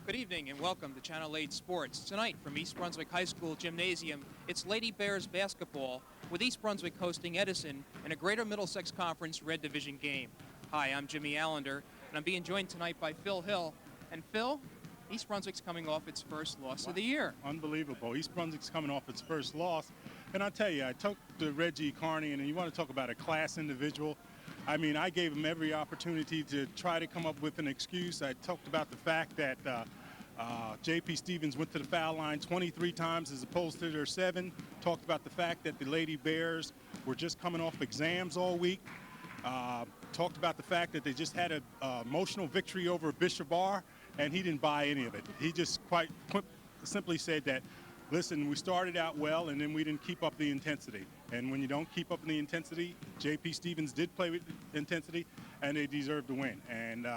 Good evening and welcome to Channel 8 Sports. Tonight from East Brunswick High School Gymnasium, it's Lady Bears basketball with East Brunswick hosting Edison in a Greater Middlesex Conference Red Division game. Hi, I'm Jimmy Allinder, and I'm being joined tonight by Phil Hill. And Phil, East Brunswick's coming off its first loss of the year. Unbelievable. East Brunswick's coming off its first loss. And I tell you, I talked to Reggie Carney, and you want to talk about a class individual. I mean, I gave him every opportunity to try to come up with an excuse. I talked about the fact that J.P. Stevens went to the foul line 23 times as opposed to their 7. Talked about the fact that the Lady Bears were just coming off exams all week. Talked about the fact that they just had an emotional victory over Bishop Bar, and he didn't buy any of it. He just quite simply said that, listen, we started out well, and then we didn't keep up the intensity. And when you don't keep up the intensity, J.P. Stevens did play with intensity, and they deserved to win. And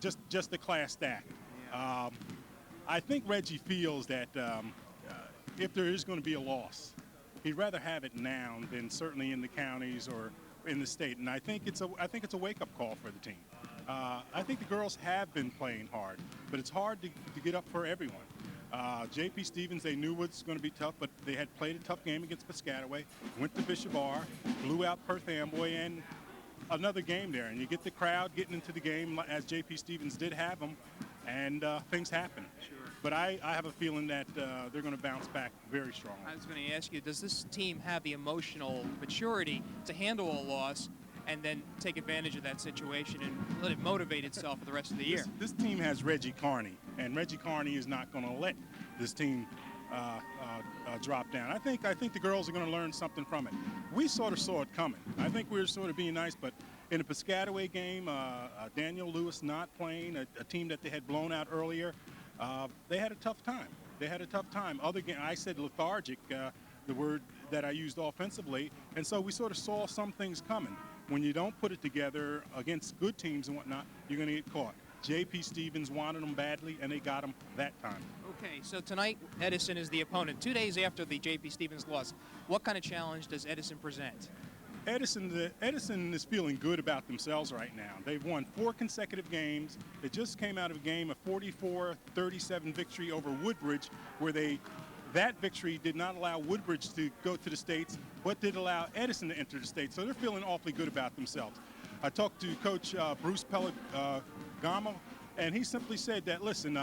just a class stack. I think Reggie feels that if there is going to be a loss, he'd rather have it now than certainly in the counties or in the state. And I think it's a wake-up call for the team. I think the girls have been playing hard, but it's hard to get up for everyone. J.P. Stevens, they knew it was going to be tough, but they had played a tough game against Piscataway, went to Bishop Bar, blew out Perth Amboy, and another game there. And you get the crowd getting into the game as J.P. Stevens did have them, and things happen. Sure. But I have a feeling that they're going to bounce back very strongly. I was going to ask you, does this team have the emotional maturity to handle a loss and then take advantage of that situation and let it motivate itself for the rest of the year? This team has Reggie Carney, and Reggie Carney is not going to let this team drop down. I think the girls are going to learn something from it. We sort of saw it coming. I think we were sort of being nice, but in a Piscataway game, Daniel Lewis not playing, a team that they had blown out earlier, they had a tough time. Other game, I said lethargic, the word that I used offensively, and so we sort of saw some things coming. When you don't put it together against good teams and whatnot, you're going to get caught. J.P. Stevens wanted them badly, and they got them that time. Okay, so tonight Edison is the opponent. 2 days after the J.P. Stevens loss, what kind of challenge does Edison present? Edison is feeling good about themselves right now. They've won 4 consecutive games. They just came out of a game, a 44-37 victory over Woodbridge, where that victory did not allow Woodbridge to go to the States, but did allow Edison to enter the States. So they're feeling awfully good about themselves. I talked to Coach Bruce Pellegamo, and he simply said that, listen,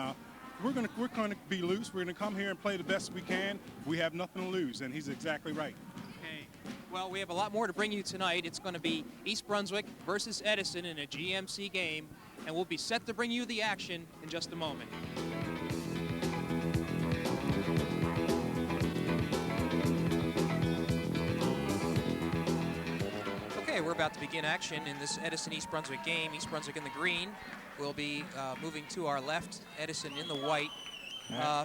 we're going to be loose. We're going to come here and play the best we can. We have nothing to lose, and he's exactly right. Okay. Well, we have a lot more to bring you tonight. It's going to be East Brunswick versus Edison in a GMC game, and we'll be set to bring you the action in just a moment. Okay, we're about to begin action in this Edison-East Brunswick game. East Brunswick in the green. We'll be moving to our left, Edison in the white.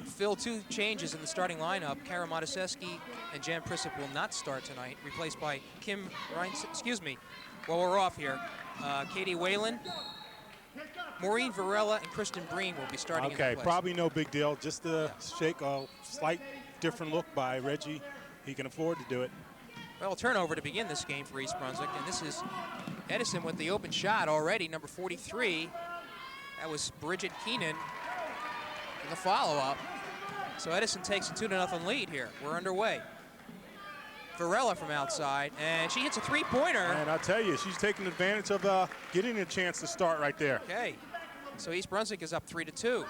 Phil, 2 changes in the starting lineup. Kara Mataseski and Jan Prissip will not start tonight, replaced by Kim Reins. Excuse me, while we're off here. Katie Whalen, Maureen Varela, and Kristen Breen will be starting in place. Probably no big deal. Just a slight different look by Reggie. He can afford to do it. Well, a turnover to begin this game for East Brunswick, and this is Edison with the open shot already, number 43. That was Bridget Keenan in the follow-up. So Edison takes a 2-0 lead here. We're underway. Varela from outside, and she hits a 3-pointer. And I tell you, she's taking advantage of getting a chance to start right there. Okay, so East Brunswick is up 3-2.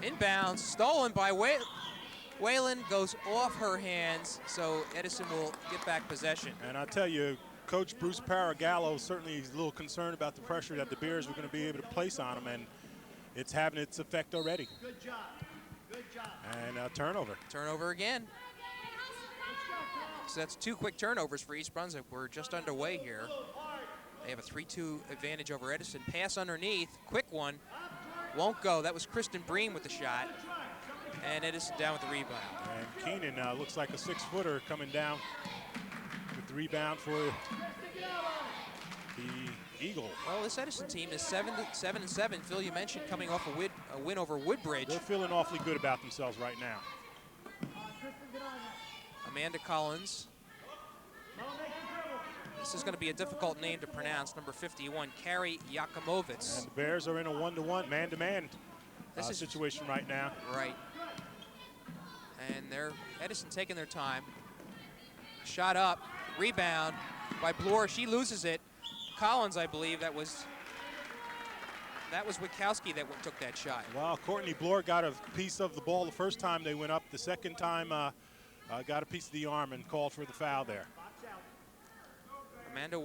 Inbounds, stolen by Whalen, goes off her hands, so Edison will get back possession. And I tell you, Coach Bruce Paragallo certainly is a little concerned about the pressure that the Bears were going to be able to place on him, and it's having its effect already. Good job. Good job. And turnover. Turnover again. So that's 2 quick turnovers for East Brunswick. We're just underway here. They have a 3-2 advantage over Edison. Pass underneath, quick one. Won't go. That was Kristen Breen with the shot. And Edison down with the rebound. And Keenan looks like a 6-footer coming down with the rebound for the Eagles. Well, this Edison team is 7-7. Phil, you mentioned coming off a win over Woodbridge. They're feeling awfully good about themselves right now. Amanda Collins This is going to be a difficult name to pronounce. Number 51, Kari Yakumovitz. And the Bears are in a one-to-one, man-to-man situation right now. Right. And they're Edison taking their time. Shot up, rebound by Bloor. She loses it. Collins, I believe, that was Witkowski that took that shot. Well, Courtney Bloor got a piece of the ball the first time they went up. The second time got a piece of the arm and called for the foul there. Amanda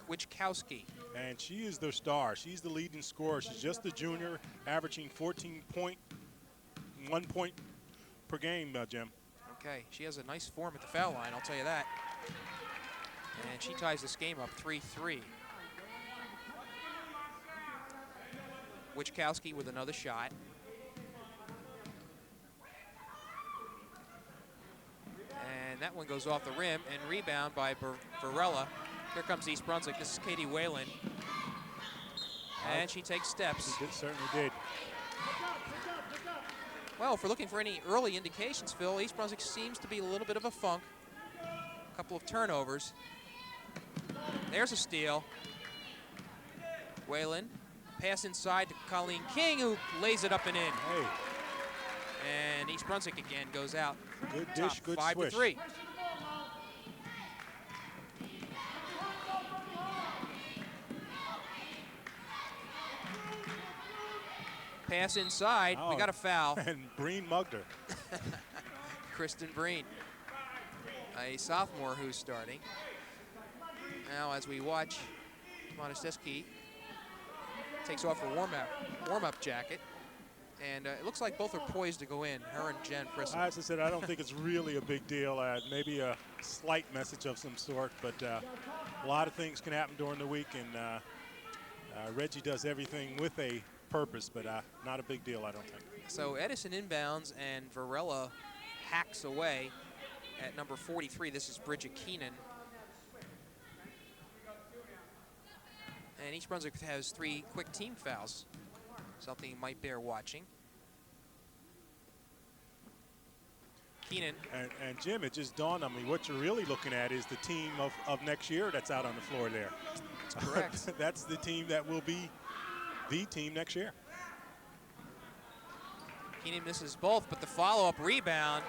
Witkowski. And she is their star. She's the leading scorer. She's just a junior, averaging 14.1 point per game, Jim. Okay, she has a nice form at the foul line, I'll tell you that. And she ties this game up 3-3. Witkowski with another shot. And that one goes off the rim and rebound by Varela. Here comes East Brunswick. This is Katie Whalen. And she takes steps. She certainly did. Well, if we're looking for any early indications, Phil, East Brunswick seems to be a little bit of a funk. A couple of turnovers. There's a steal. Whalen. Pass inside to Colleen King, who lays it up and in. Hey. And East Brunswick again goes out. Good dish, good 5-3. Pass inside. Oh, we got a foul. And Breen mugged her. Kristen Breen, a sophomore who's starting. Now, as we watch, Monasteski takes off her warm-up jacket, and it looks like both are poised to go in, her and Jen Frisson. As I said, I don't think it's really a big deal. Maybe a slight message of some sort, but a lot of things can happen during the week, and Reggie does everything with a purpose, but not a big deal, I don't think. So Edison inbounds, and Varela hacks away at number 43. This is Bridget Keenan. And East Brunswick has 3 quick team fouls, something you might bear watching. Keenan. And Jim, it just dawned on me, what you're really looking at is the team of next year that's out on the floor there. That's correct. That's the team that will be the team next year. Keenan misses both, but the follow-up rebound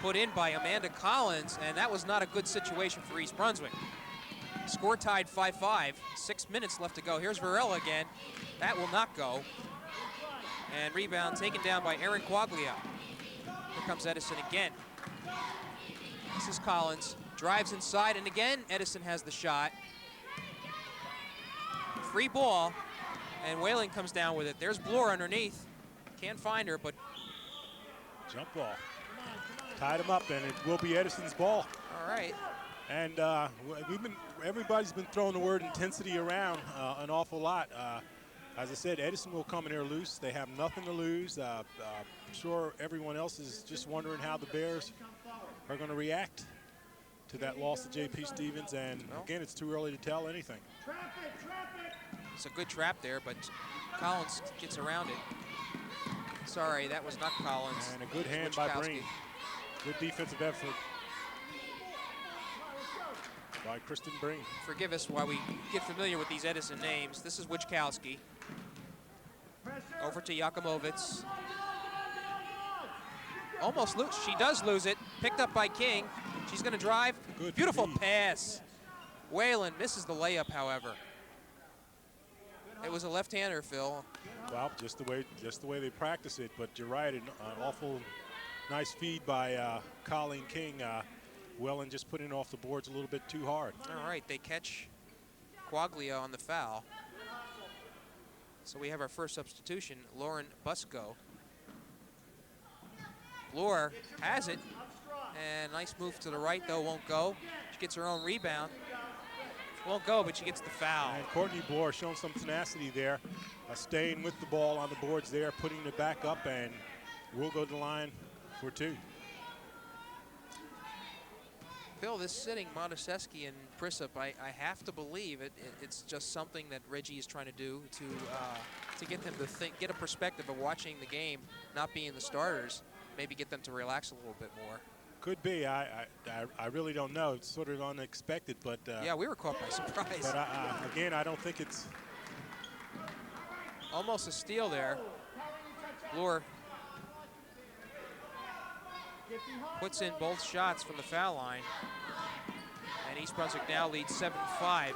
put in by Amanda Collins, and that was not a good situation for East Brunswick. Score tied 5-5, 6 minutes left to go. Here's Varela again. That will not go. And rebound taken down by Erin Quaglia. Here comes Edison again. This is Collins, drives inside, and again, Edison has the shot. Free ball, and Whaling comes down with it. There's Bloor underneath. Can't find her, but... Jump ball. Tied him up, and it will be Edison's ball. All right. And everybody's been throwing the word intensity around an awful lot. As I said, Edison will come in here loose. They have nothing to lose. I'm sure everyone else is just wondering how the Bears are going to react to that loss to J.P. Stevens. And again, it's too early to tell anything. It's a good trap there, but Collins gets around it. Sorry, that was not Collins. And a good hand by Breen. Good defensive effort by Kristen Breen. Forgive us while we get familiar with these Edison names. This is Witkowski. Over to Yakumovitz. Almost loose. She does lose it. Picked up by King. She's going to drive. Good Beautiful feed. pass. Whalen misses the layup, however. It was a left-hander, Phil. Well, just the way they practice it. But you're right, an awful nice feed by Colleen King. Whalen just putting it off the boards a little bit too hard. All right, they catch Quaglia on the foul. So we have our first substitution, Lauren Busco. Bloor has it, and nice move to the right, though, won't go. She gets her own rebound. Won't go, but she gets the foul. And Courtney Bloor showing some tenacity there, staying with the ball on the boards there, putting it back up, and we'll go to the line for 2. Phil, this sitting Monasteski and Prisup, I have to believe it's just something that Reggie is trying to do to get them to get a perspective of watching the game, not being the starters, maybe get them to relax a little bit more. Could be. I really don't know. It's sort of unexpected, but yeah, we were caught by surprise. But again, I don't think it's Almost a steal there. Bloor puts in both shots from the foul line. And East Brunswick now leads 7-5.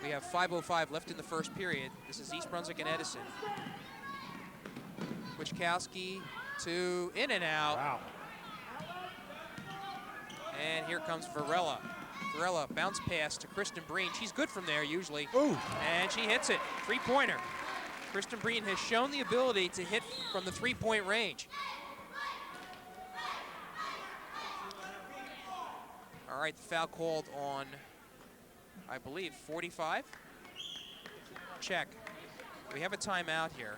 We have 5:05 left in the first period. This is East Brunswick and Edison. Wichkowski to in and out. wow. And here comes Varela. Varela bounce pass to Kristen Breen. She's good from there usually. Ooh. And she hits it. Three-pointer. Kristen Breen has shown the ability to hit from the three-point range. All right, the foul called on, I believe, 45. Check. We have a timeout here.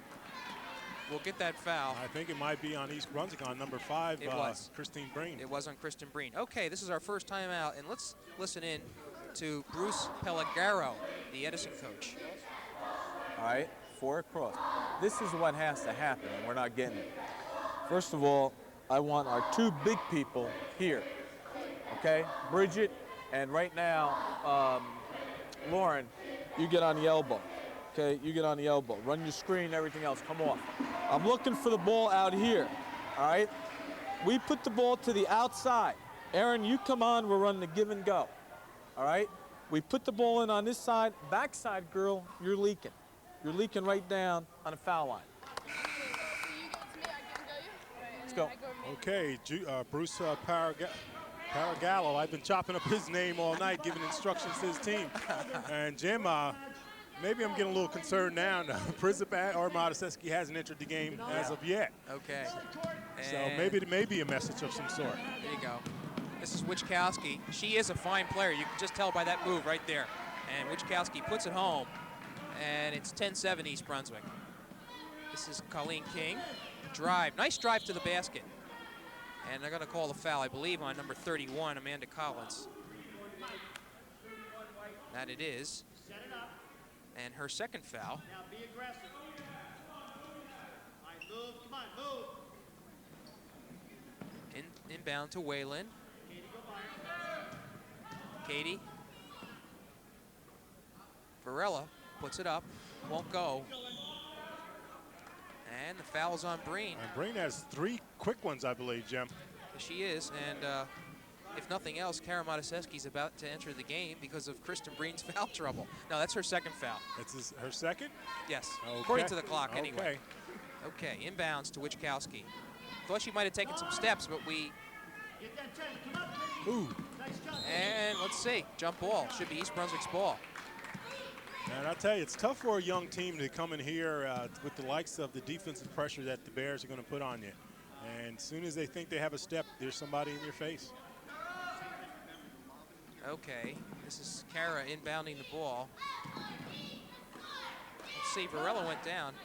We'll get that foul. I think it might be on East Brunswick on number 5, It was. Christine Breen. It was on Kristen Breen. Okay, this is our first timeout, and let's listen in to Bruce Pellegaro, the Edison coach. All right, 4 across. This is what has to happen, and we're not getting it. First of all, I want our 2 big people here, okay? Bridget, and right now, Lauren, you get on the elbow, okay? You get on the elbow. Run your screen, everything else, come off. I'm looking for the ball out here, all right? We put the ball to the outside. Aaron, you come on, we're running the give and go, all right? We put the ball in on this side. Backside, girl, you're leaking. You're leaking right down on the foul line. Let's go. Okay, Bruce Paragallo. I've been chopping up his name all night, giving instructions to his team. And Jim, maybe I'm getting a little concerned now. Prizipat or Mataseski hasn't entered the game as of yet. Okay. So maybe it may be a message of some sort. There you go. This is Wichkowski. She is a fine player. You can just tell by that move right there. And Wichkowski puts it home. And it's 10-7 East Brunswick. This is Colleen King. Drive. Nice drive to the basket. And they're going to call the foul, I believe, on number 31, Amanda Collins. That it is. And her second foul. Now be aggressive. All right, move. Come on, move. Inbound to Waylon. Katie, go by her. Katie. Varela puts it up. Won't go. And the foul's on Breen. And Breen has 3 quick ones, I believe, Jim. She is, and if nothing else, Kara Mataseski's about to enter the game because of Kristen Breen's foul trouble. No, that's her second foul. That's her second? Yes, Okay. according to the clock anyway. Okay. Okay, inbounds to Wichkowski. Thought she might have taken some steps, but we... Get that 10. Come up, Katie. Ooh. Nice jump. And let's see, jump ball. Should be East Brunswick's ball. And I tell you, it's tough for a young team to come in here with the likes of the defensive pressure that the Bears are going to put on you. And as soon as they think they have a step, there's somebody in your face. Okay, this is Kara inbounding the ball. Let's see, Varela went down.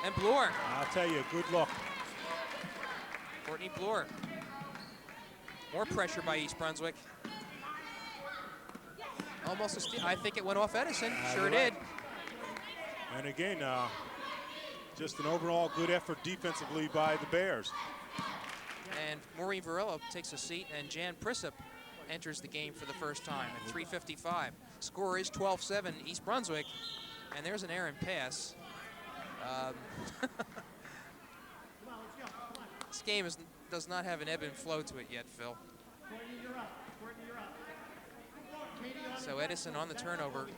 And Bloor. I'll tell you, good luck. Courtney Bloor. More pressure by East Brunswick. Almost a steal. I think it went off Edison. Sure did. And again, just an overall good effort defensively by the Bears. And Maureen Varela takes a seat, and Jan Prissip enters the game for the first time at 3:55. Score is 12-7 East Brunswick, and there's an errant pass. This game does not have an ebb and flow to it yet, Phil. Courtney, you're up. Courtney, you're up. Katie, on So Edison on the turnover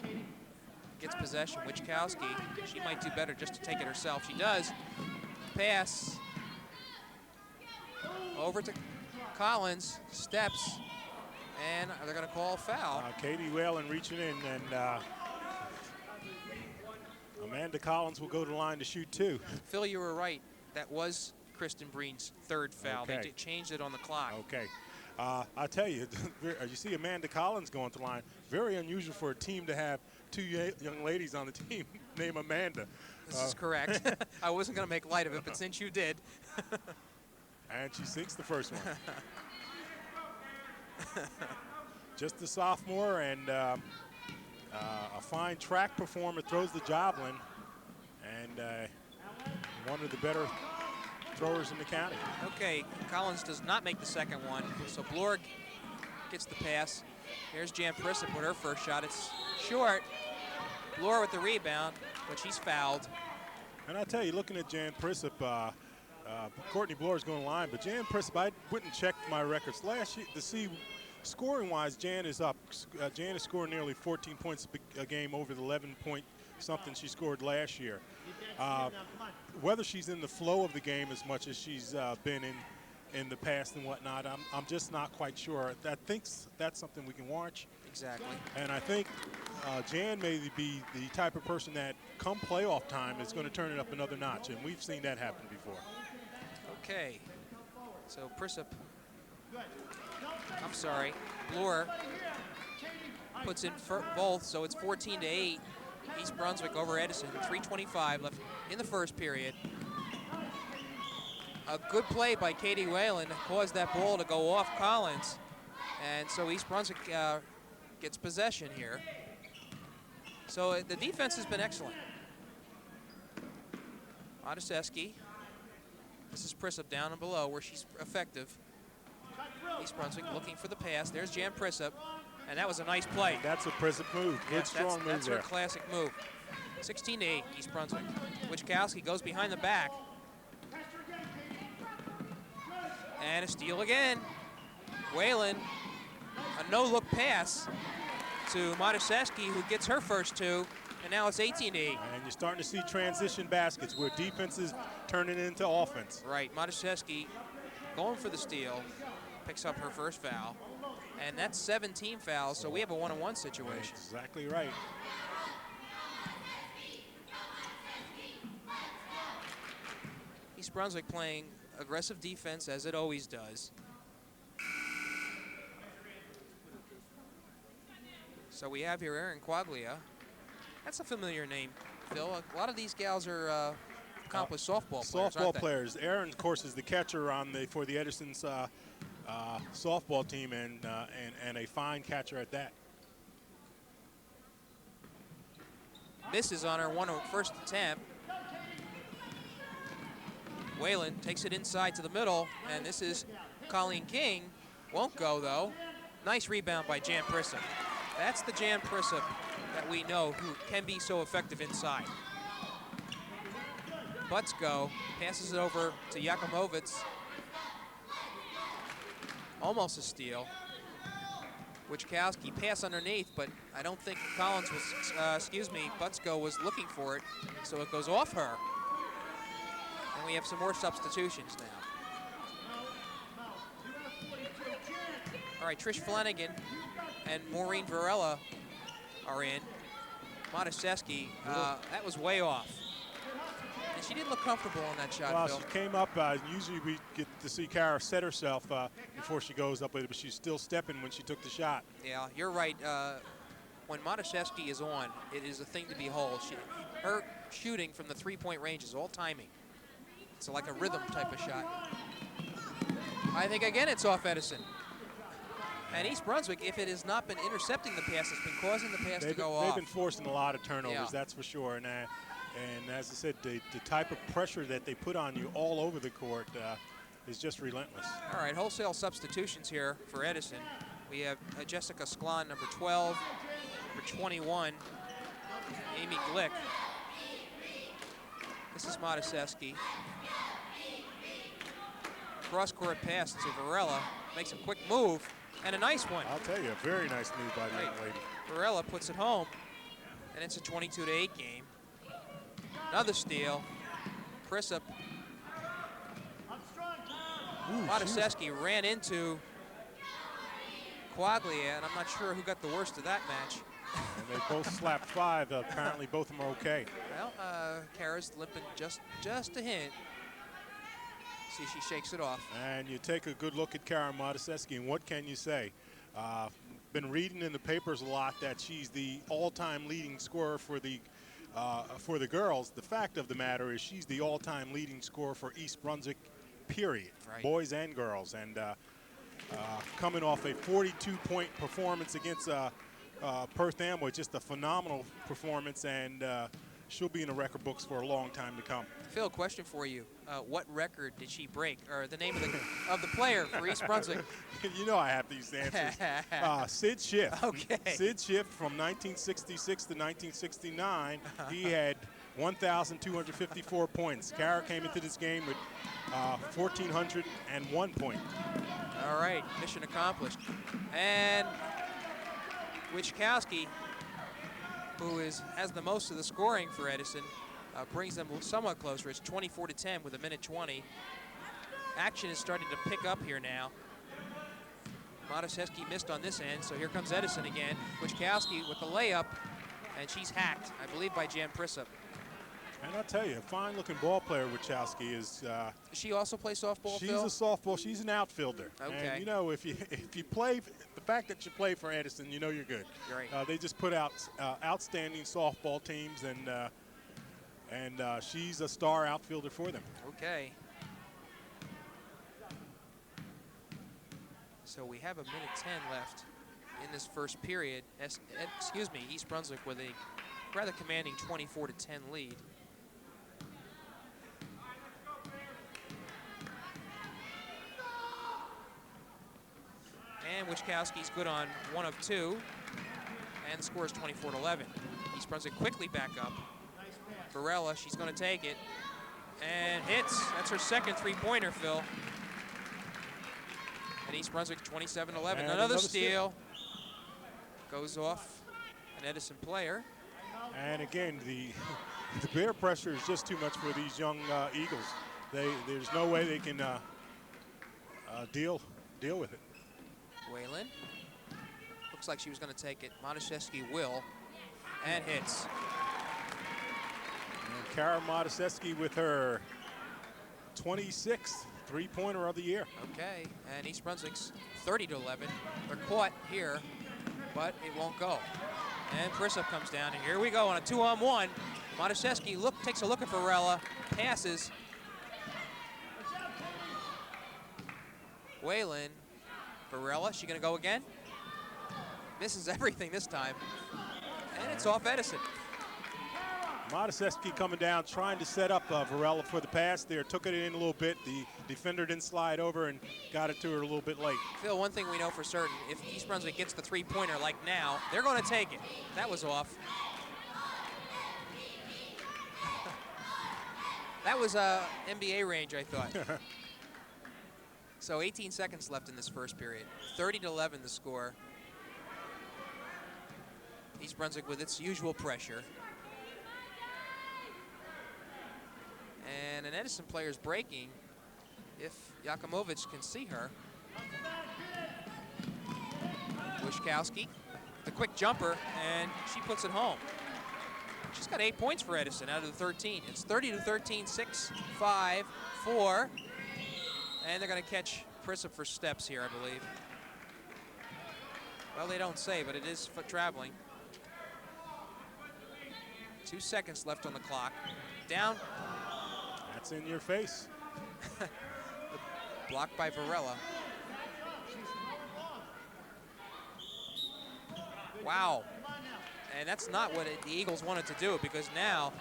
gets possession. Wichkowski, she might do better just to take it herself. She does. Pass over to Collins, steps, and they're going to call a foul. Katie Whalen reaching in, and Amanda Collins will go to the line to shoot 2. Phil, you were right. That was Kristen Breen's third foul. Okay. They changed it on the clock. Okay. I tell you, you see Amanda Collins going to the line. Very unusual for a team to have 2 young ladies on the team named Amanda. This is correct. I wasn't going to make light of it, but since you did. And she sinks the first one. Just a sophomore and a fine track performer, throws the javelin. And one of the better throwers in the county. Okay, Collins does not make the second one, so Blorg gets the pass. Here's Jan Prissip with her first shot. It's short. Blore with the rebound, but she's fouled. And I tell you, looking at Jan Prissip, Courtney Blore is going to line, but Jan Prissip, I went and checked my records last year to see scoring-wise. Jan is up. Jan is scoring nearly 14 points a game over the 11-point something she scored last year. Whether she's in the flow of the game as much as she's been in the past and whatnot, I'm just not quite sure. I think that's something we can watch. Exactly. And I think Jan may be the type of person that come playoff time is going to turn it up another notch, and we've seen that happen before. Okay, so Prissip, I'm sorry, Blore puts in both, so it's 14-8. East Brunswick over Edison, 3:25 left in the first period. A good play by Katie Whalen caused that ball to go off Collins, and so East Brunswick gets possession here. So the defense has been excellent. Matuszewski. This is Prissip down and below where she's effective. East Brunswick looking for the pass. There's Jan Prissip, and that was a nice play. That's a Prissip move. Good, strong move that's there. her classic move. 16-8, East Brunswick. Wichkowski goes behind the back. And a steal again. Whalen, a no-look pass to Matuszewski, who gets her first two, and now it's 18-8. And you're starting to see transition baskets where defense is turning into offense. Right, Matuszewski going for the steal, picks up her first foul, and that's 17 fouls, so we have a one-on-one situation. Exactly right. East Brunswick playing aggressive defense as it always does. So we have here Erin Quaglia. That's a familiar name, Phil. A lot of these gals are accomplished softball players, Softball players. Erin, of course, is the catcher for the Edison's softball team, and a fine catcher at that. Misses on her first attempt. Whalen takes it inside to the middle, and this is Colleen King. Won't go, though. Nice rebound by Jan Prissip. That's the Jan Prissip that we know who can be so effective inside. Butsko passes it over to Yakumovitz. Almost a steal. Wichkowski pass underneath, but I don't think Collins was, Butsko was looking for it, so it goes off her. And we have some more substitutions now. All right, Trish Flanagan and Maureen Varela are in. Matuszewski, that was way off. And she didn't look comfortable on that shot, Well, Phil. she came up. Usually we get to see Kara set herself before she goes up with it, but she's still stepping when she took the shot. Yeah, you're right. When Matuszewski is on, it is a thing to behold. Her shooting from the three-point range is all timing. It's like a rhythm type of shot. I think, again, it's off Edison. And East Brunswick, if it has not been intercepting the pass, it's been causing the pass to go off. They've been forcing a lot of turnovers, Yeah. that's for sure. And as I said, the type of pressure that they put on you all over the court is just relentless. All right, wholesale substitutions here for Edison. We have Jessica Sklon, number 12, number 21, Amy Glick. This is Matuszewski. Cross-court pass to Varela. Makes a quick move, and a nice one. I'll tell you, a very nice move by the young lady. Varela puts it home, and it's a 22-8 game. Another steal. Prissip. Matuszewski ran into Quaglia, and I'm not sure who got the worst of that match. And they both slapped five. Apparently both of them are okay. Well, Kara's limping just a hint. See, she shakes it off. And you take a good look at Kara Matuszewski, and what can you say? Been reading in the papers a lot that she's the all-time leading scorer for the girls. The fact of the matter is she's the all-time leading scorer for East Brunswick, period. Right. Boys and girls. And coming off a 42-point performance against Perth Amboy, just a phenomenal performance. And she'll be in the record books for a long time to come. Phil, question for you. What record did she break, or the name of the player for East Brunswick? You know I have these answers. Sid Schiff. Okay. Sid Schiff from 1966 to 1969. He had 1,254 points. Kara came into this game with 1,401 points. All right, mission accomplished. And Wichkowski, who has the most of the scoring for Edison, brings them somewhat closer. It's 24-10 with 1:20. Action is starting to pick up here now. Modeszewski missed on this end, so here comes Edison again. Wichkowski with the layup, and she's hacked, I believe, by Jan Prisup. And I'll tell you, a fine-looking ball player, Wichkowski is. Does she also play softball, She's Phil? a softball. She's an outfielder. Okay. And you know, if you play, the fact that you play for Edison, you know you're good. Right. They just put out outstanding softball teams, and she's a star outfielder for them. Okay. So we have 1:10 left in this first period. East Brunswick with a rather commanding 24-10 lead. And Wichkowski's good on 1 of 2, and the score is 24-11. East Brunswick quickly back up. Varela, she's going to take it, and hits. That's her second three-pointer, Phil. And East Brunswick 27-11. And Another steal. Goes off an Edison player. And again, the Bear pressure is just too much for these young Eagles. There's no way they can deal with it. Whalen. Looks like she was going to take it. Modeszewski will. And hits. And Kara Modeszewski with her 26th three-pointer of the year. Okay, and East Brunswick's 30-11. They're caught here, but it won't go. And Prisup comes down, and here we go on a 2-on-1. Modeszewski takes a look at Varela, passes. Whalen, Varela, she gonna go again? Misses everything this time. And it's off Edison. Modeszewski coming down, trying to set up Varela for the pass there. Took it in a little bit. The defender didn't slide over and got it to her a little bit late. Phil, one thing we know for certain, if East Brunswick gets the three-pointer like now, they're going to take it. That was off. That was NBA range, I thought. So 18 seconds left in this first period. 30-11 the score. East Brunswick with its usual pressure. And an Edison player's breaking if Yakumovich can see her. Wichkowski, the quick jumper, and she puts it home. She's got 8 points for Edison out of the 13. It's 30-13, 6, 5, 4. And they're going to catch Prisup for steps here, I believe. Well, they don't say, but it is foot traveling. 2 seconds left on the clock. Down. That's in your face. Blocked by Varela. Wow. And that's not what the Eagles wanted to do, because now,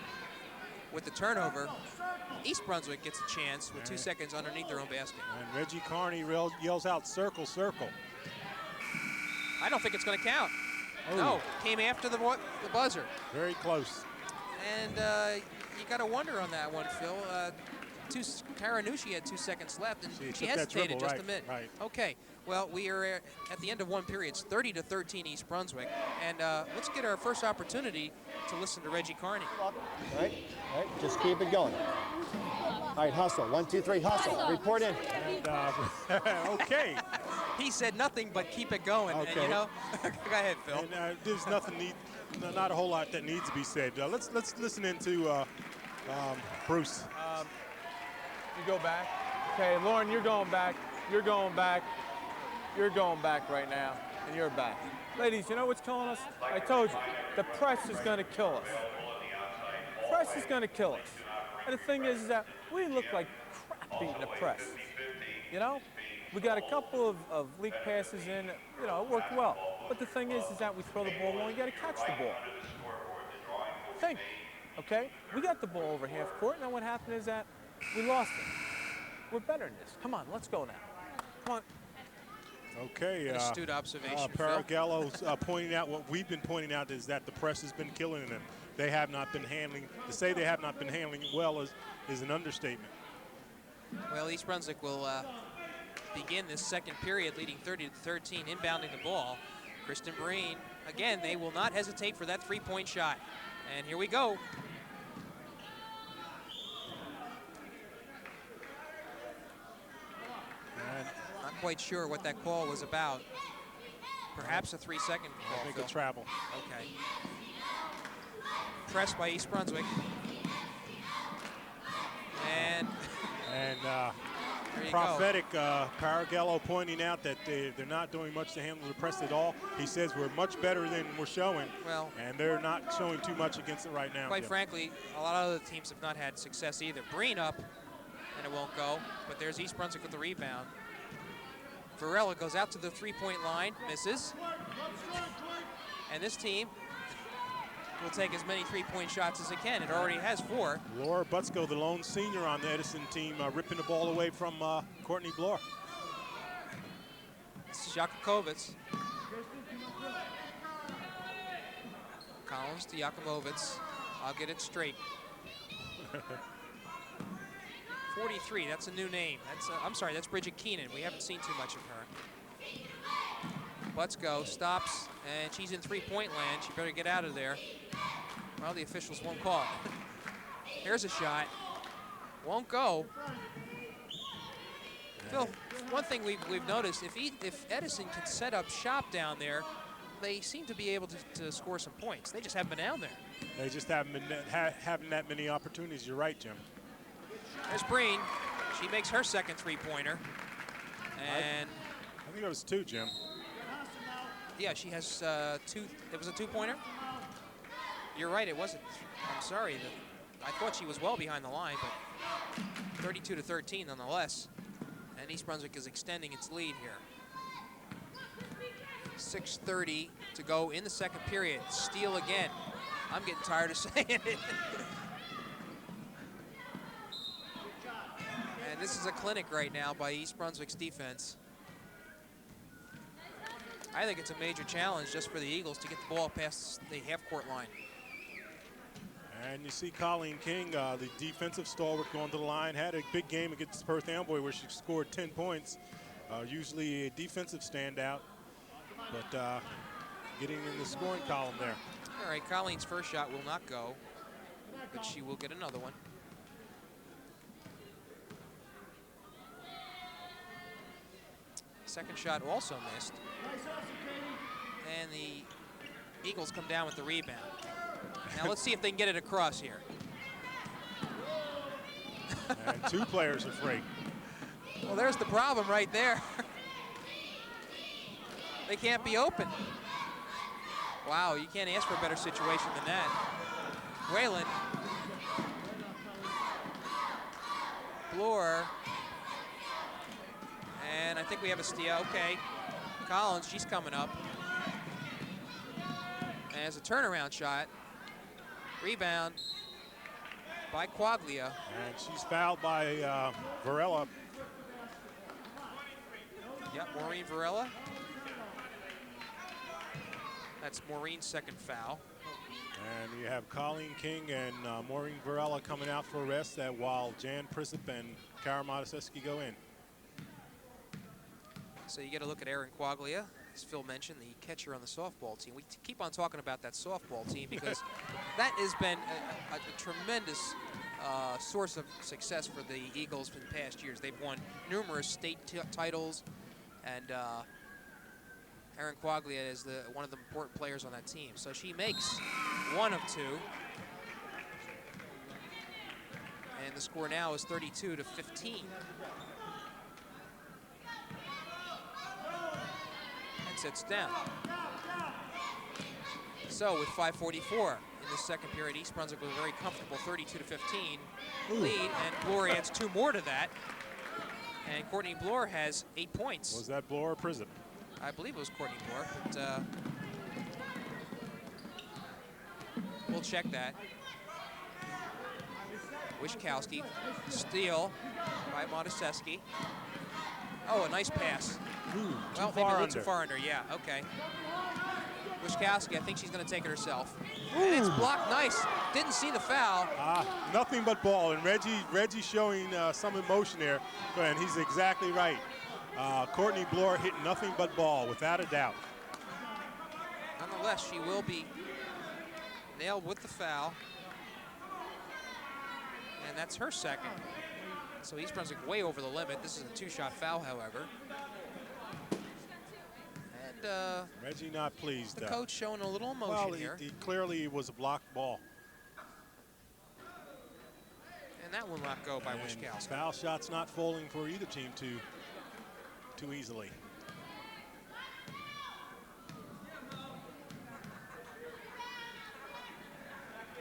with the turnover, East Brunswick gets a chance with 2 seconds underneath their own basket. And Reggie Carney yells out, circle, circle. I don't think it's going to count. Oh. No, came after the buzzer. Very close. And you got to wonder on that one, Phil. Kara knew she had 2 seconds left, and she took that hesitated dribble, just right, a minute. right. Okay, well, we are at the end of one period. It's 30-13 East Brunswick. And let's get our first opportunity to listen to Reggie Carney. All right, just keep it going. All right, hustle. 1, 2, 3, hustle. Report in. And, okay. He said nothing but keep it going. Okay. And, you know, go ahead, Phil. And there's not a whole lot that needs to be said. Let's listen into Bruce. You go back. Okay, Lauren, you're going back. You're going back. You're going back right now, and you're back. Ladies, you know what's killing us? I told you, the press is going to kill us. Press is going to kill us. And the thing is that we look like crap beating the press. You know? We got a couple of leak passes in, you know, it worked well. But the thing is that we throw the ball long, you got to catch the ball. Think. okay? We got the ball over half court, and then what happened is that we lost it. We're better than this. Come on, let's go now. Come on. Okay. An astute observation, Phil. Paragallo's pointing out what we've been pointing out is that the press has been killing them. They have not been handling. To say they have not been handling it well is an understatement. Well, East Brunswick will begin this second period leading 30-13, inbounding the ball. Kristen Breen, again, they will not hesitate for that three-point shot. And here we go. Not quite sure what that call was about. Perhaps a 3-second call. I think Phil. a travel. Okay. Pressed by East Brunswick. And there you prophetic Paragallo pointing out that they're not doing much to handle the press at all. He says we're much better than we're showing. Well, and they're not showing too much against it right now. Quite Jim. frankly, a lot of other teams have not had success either. Breen up, and it won't go. But there's East Brunswick with the rebound. Varela goes out to the three-point line, misses. And this team will take as many three-point shots as it can. It already has 4. Laura Butzko, the lone senior on the Edison team, ripping the ball away from Courtney Bloor. This is Jakubovic. Collins to Jakubovic. I'll get it straight. 43, that's a new name. That's I'm sorry, that's Bridget Keenan. We haven't seen too much of her. Butzko stops, and she's in three-point land. She better get out of there. Well, the officials won't call. Here's a shot. Won't go. Phil, one thing we've noticed, if Edison can set up shop down there, they seem to be able to score some points. They just haven't been down there. They just haven't been having that many opportunities. You're right, Jim. There's Breen. She makes her second three-pointer. And I think it was 2, Jim. yeah, she has 2. It was a two-pointer? You're right, it wasn't. I'm sorry. I thought she was well behind the line, but 32-13 nonetheless. And East Brunswick is extending its lead here. 6:30 to go in the second period. Steal again. I'm getting tired of saying it. And this is a clinic right now by East Brunswick's defense. I think it's a major challenge just for the Eagles to get the ball past the half-court line. And you see Colleen King, the defensive stalwart, going to the line, had a big game against Perth Amboy where she scored 10 points. Usually a defensive standout, but getting in the scoring column there. All right, Colleen's first shot will not go, but she will get another one. Second shot also missed. And the Eagles come down with the rebound. Now let's see if they can get it across here. And 2 players are free. Well, there's the problem right there. They can't be open. Wow, you can't ask for a better situation than that. Whalen. Bloor. And I think we have a steal. Okay. Collins, she's coming up. And as a turnaround shot. Rebound by Quaglia. And she's fouled by Varela. Yep, Maureen Varela. That's Maureen's second foul. And you have Colleen King and Maureen Varela coming out for a rest while Jan Prisup and Kara Mataseski go in. So you get a look at Erin Quaglia, as Phil mentioned, the catcher on the softball team. We keep on talking about that softball team because that has been a tremendous source of success for the Eagles in past years. They've won numerous state titles, and Erin Quaglia is one of the important players on that team. So she makes 1 of 2. And the score now is 32-15. Sits down. So with 5:44 in the second period, East Brunswick was very comfortable 32-15 lead, and Bloor adds 2 more to that. And Courtney Bloor has 8 points. Was that Bloor or Prison? I believe it was Courtney Bloor, but we'll check that. Wyszkowski, steal by Motoseski. Oh, a nice pass. Well, maybe a little too far under, yeah, okay. Wyszkowski, I think she's going to take it herself. And it's blocked nice. Didn't see the foul. Nothing but ball, and Reggie showing some emotion there, and he's exactly right. Courtney Bloor hit nothing but ball, without a doubt. Nonetheless, she will be nailed with the foul. And that's her second. So East Brunswick way over the limit. This is a two-shot foul, however. And Reggie not pleased. The coach showing a little emotion here. He clearly was a blocked ball. And that will not go by Wyszkowski. Foul shots not falling for either team too easily.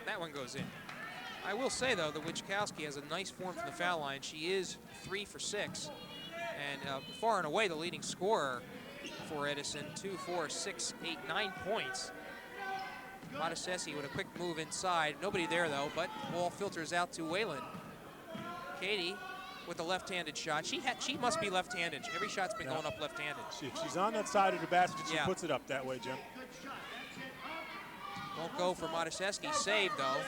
That one goes in. I will say, though, that Wyszkowski has a nice form from the foul line. She is 3 for 6. And far and away the leading scorer for Edison. 2, 4, 6, 8, 9 points. Motoseski with a quick move inside. Nobody there, though, but ball filters out to Whalen. Katie with a left-handed shot. She must be left-handed. Every shot's been going up left-handed. If she's on that side of the basket, she puts it up that way, Jim. Won't go for Motoseski. Saved, though.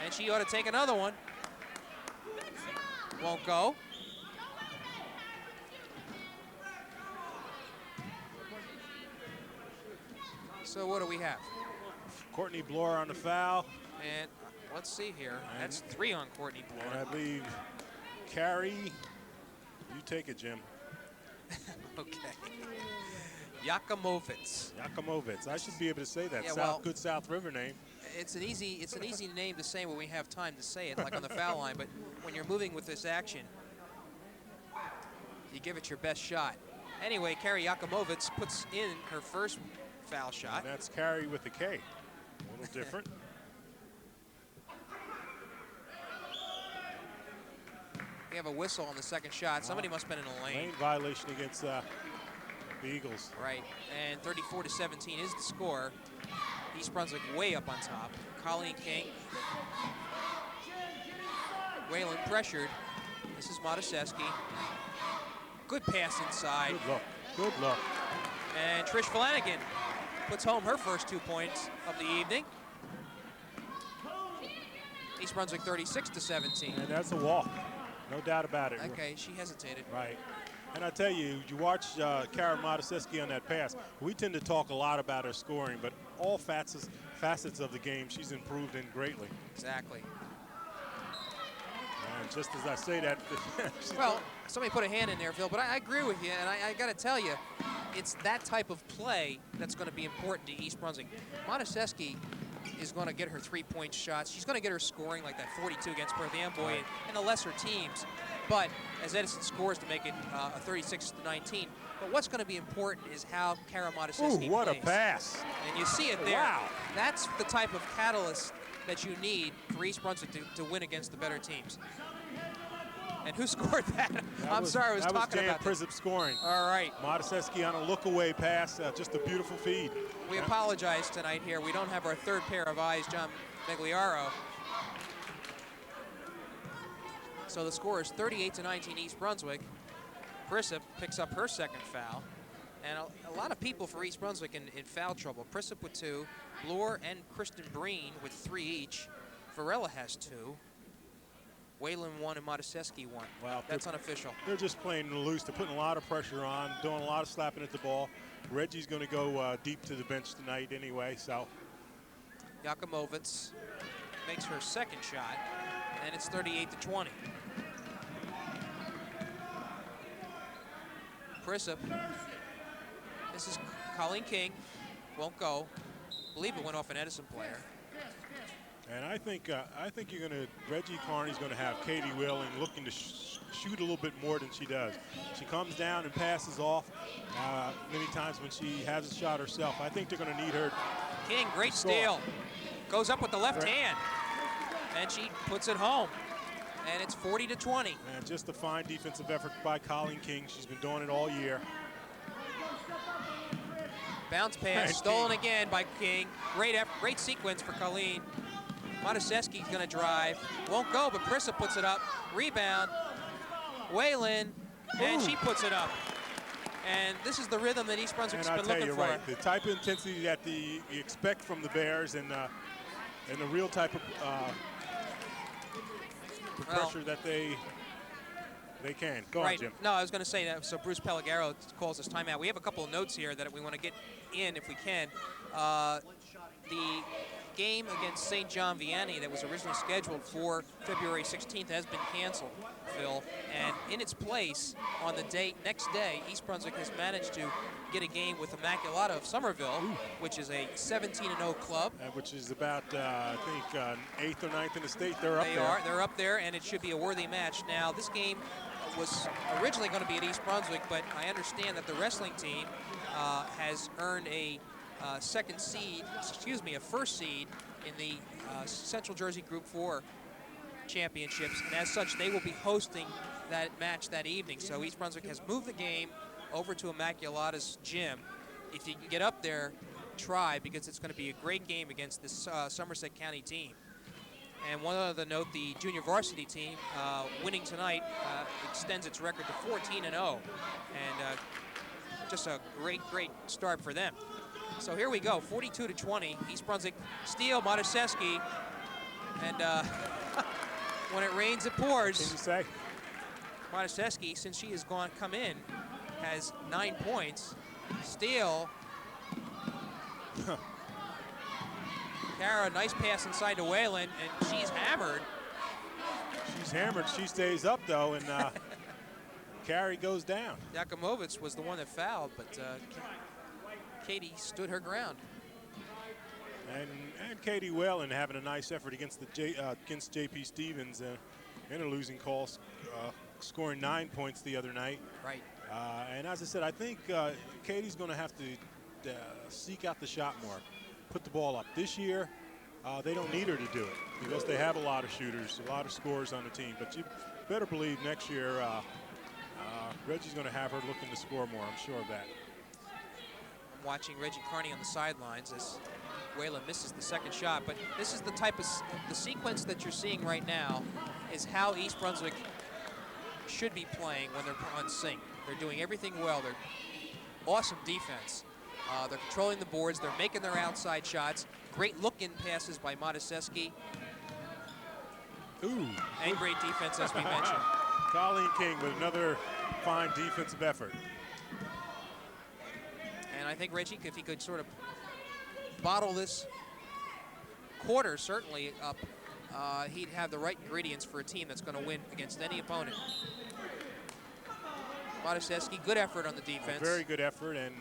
And she ought to take another one. Won't go. So what do we have? Courtney Bloor on the foul. And let's see here. That's 3 on Courtney Bloor. And I believe Carrie, you take it, Jim. Okay. Yakumovitz. Yakumovitz. I should be able to say that. Yeah, Good South River name. It's an easy name to say when we have time to say it, like on the foul line. But when you're moving with this action, you give it your best shot. Anyway, Carrie Yakumovitz puts in her first foul shot. And that's Carrie with the K. A little different. We have a whistle on the second shot. Somebody must have been in a lane. Lane violation against the Eagles. Right, and 34-17 is the score. East Brunswick way up on top. Colleen King. Whalen pressured. This is Motoseski. Good pass inside. Good look. Good look. And Trish Flanagan puts home her first 2 points of the evening. East Brunswick 36-17. And that's a walk. No doubt about it. Okay, she hesitated. Right. And I tell you, you watch Kara Motoseski on that pass. We tend to talk a lot about her scoring, but all facets of the game, she's improved in greatly. Exactly. And just as I say that, well, somebody put a hand in there, Phil, but I agree with you, and I got to tell you, it's that type of play that's going to be important to East Brunswick. Motoseski is going to get her 3-point shots. She's going to get her scoring like that 42 against Perth Amboy and the lesser teams. But as Edison scores to make it a 36-19. But what's going to be important is how Kara Motoseski what plays. A pass. And you see it there. Wow. That's the type of catalyst that you need for East Brunswick to win against the better teams. And who scored that? I'm sorry, I was talking about that. Jan Prizzup scoring. All right. Motoseski on a look-away pass, just a beautiful feed. We apologize tonight here. We don't have our third pair of eyes, John Megliaro. So the score is 38-19 East Brunswick. Prizzup picks up her second foul. And a lot of people for East Brunswick in foul trouble. Prizzup with 2, Bloor and Kristen Breen with 3 each. Varela has 2. Whalen 1 and Motoseski 1. Wow, that's unofficial. They're just playing loose. They're putting a lot of pressure on, doing a lot of slapping at the ball. Reggie's going to go deep to the bench tonight anyway, so. Yakumovitz makes her second shot, and it's 38-20. Prizzup. This is Colleen King. Won't go. I believe it went off an Edison player. And I think you're going to, Reggie Carney's going to have Katie Whalen looking to shoot a little bit more than she does. She comes down and passes off many times when she has a shot herself. I think they're going to need her. King, great steal. Goes up with the left hand, and she puts it home. And it's 40-20. And just a fine defensive effort by Colleen King. She's been doing it all year. Bounce pass, stolen again by King. Great sequence for Colleen. Mataseski's going to drive. Won't go, but Prissa puts it up. Rebound. Whalen, and she puts it up. And this is the rhythm that East Brunswick's been looking for. Right, the type of intensity that you expect from the Bears, and the real type of the pressure that they can. Go on, Jim. No, I was going to say that. So Bruce Pellegaro calls us timeout. We have a couple of notes here that we want to get in if we can. The game against St. John Vianney that was originally scheduled for February 16th has been canceled, Phil. And in its place, on the next day, East Brunswick has managed to get a game with Immaculata of Somerville, which is a 17-0 club. Which is about, I think, 8th or 9th in the state. They're up there. They're up there, and it should be a worthy match. Now, this game was originally going to be at East Brunswick, but I understand that the wrestling team has earned a first seed in the Central Jersey Group 4 championships, and as such, they will be hosting that match that evening. So East Brunswick has moved the game over to Immaculata's gym. If you can get up there, try, because it's going to be a great game against this Somerset County team. And one other note, the junior varsity team winning tonight extends its record to 14-0, and just a great start for them. So here we go, 42-20. East Brunswick steal, Mataseski, and when it rains, it pours. Can you say? Mataseski, since she has come in, has 9 points. Steal. Kara, nice pass inside to Whalen, and she's hammered. She's hammered. She stays up, though, and Carrie goes down. Yakumovitz was the one that fouled, but Katie stood her ground. And Katie Whalen having a nice effort against against J.P. Stevens in a losing call, scoring 9 points the other night. Right. And as I said, I think Katie's going to have to seek out the shot more, put the ball up. This year, they don't need her to do it because they have a lot of shooters, a lot of scorers on the team. But you better believe next year, Reggie's going to have her looking to score more. I'm sure of that. I'm watching Reggie Carney on the sidelines as Whalen misses the second shot. But this is the type of the sequence that you're seeing right now is how East Brunswick should be playing when they're on sync. They're doing everything well. They're awesome defense. They're controlling the boards. They're making their outside shots. Great look-in passes by Mataseski. Ooh. And great defense, as we mentioned. Colleen King with another fine defensive effort. And I think Reggie, if he could sort of bottle this quarter certainly up, he'd have the right ingredients for a team that's going to win against any opponent. Mataseski, good effort on the defense. A very good effort, and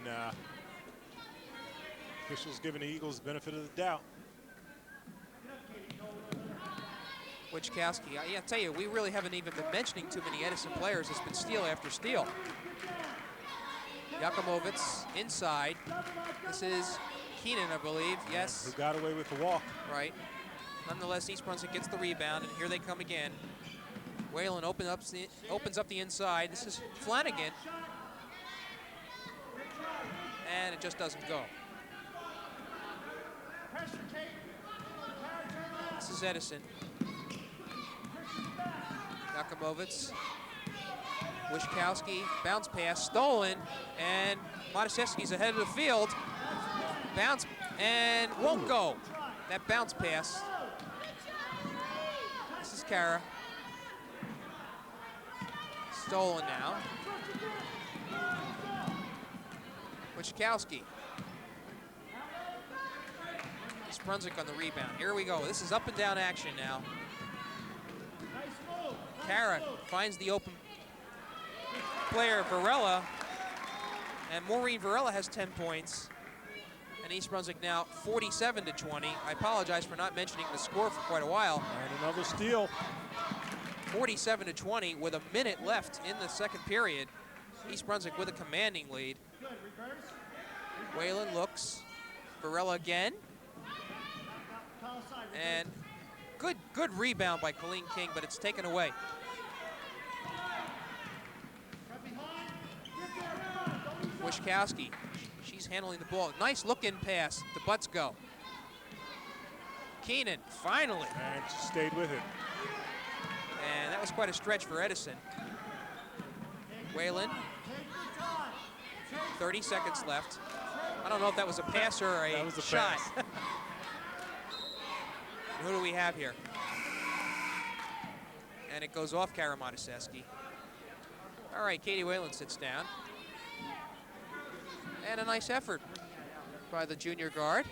officials giving the Eagles the benefit of the doubt. Wichkowski, I tell you, we really haven't even been mentioning too many Edison players. It's been steal after steal. Yakumovitz inside. This is Keenan, I believe. Yes. Who got away with the walk. Right. Nonetheless, East Brunswick gets the rebound, and here they come again. Whalen opens up the inside. This is Flanagan. And it just doesn't go. This is Edison. Yakumovitz. Wichkowski, bounce pass, stolen, and Mataseski's ahead of the field. Bounce, and won't go. That bounce pass. This is Kara. Stolen now. Wichkowski. East Brunswick on the rebound. Here we go. This is up and down action now. Kara finds the open player, Varela, and Maureen Varela has 10 points. And East Brunswick now 47-20. I apologize for not mentioning the score for quite a while. And another steal. 47-20 with a minute left in the second period. East Brunswick with a commanding lead. Whalen looks. Varela again. And good rebound by Colleen King, but it's taken away. Wichkowski, she's handling the ball. Nice look-in pass to Butzko. Keenan, finally. And she stayed with it. And that was quite a stretch for Edison. Whalen, 30 seconds left. I don't know if that was a pass or a That was a shot. pass. Who do we have here? And it goes off Kara Mataseski. All right, Katie Whalen sits down. And a nice effort by the junior guard.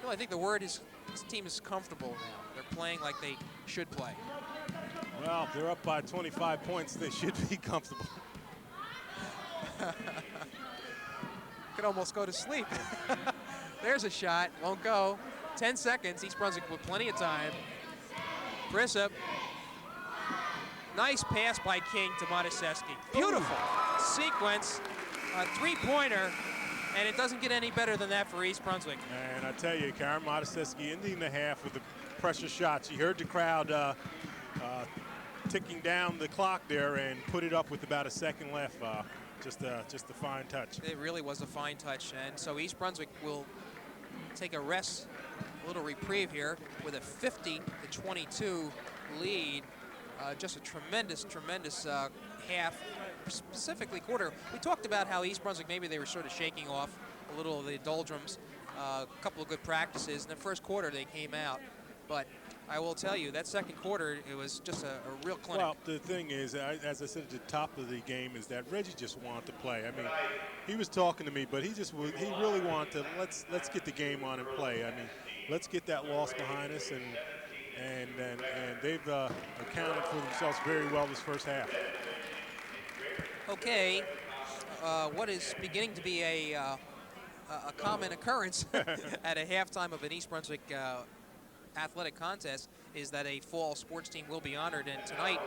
Well, I think the word is this team is comfortable now. They're playing like they should play. Well, if they're up by 25 points, they should be comfortable. Could almost go to sleep. There's a shot, won't go. 10 seconds, East Brunswick with plenty of time. Brissop. Nice pass by King to Mataseski. Beautiful sequence, a three-pointer, and it doesn't get any better than that for East Brunswick. And I tell you, Karen Mataseski ending the half with a pressure shot. She heard the crowd ticking down the clock there and put it up with about a second left. Just a fine touch. It really was a fine touch, and so East Brunswick will take a rest, a little reprieve here with a 50-22 lead. Just a tremendous half, specifically quarter. We talked about how East Brunswick, maybe they were sort of shaking off a little of the doldrums, a couple of good practices. In the first quarter, they came out. But I will tell you, that second quarter, it was just a real clinic. Well, the thing is, as I said at the top of the game, is that Reggie just wanted to play. I mean, he was talking to me, but he really wanted to, let's get the game on and play. I mean, let's get that loss behind us, and they've accounted for themselves very well this first half. Okay, what is beginning to be a common occurrence at a halftime of an East Brunswick athletic contest is that a fall sports team will be honored, and tonight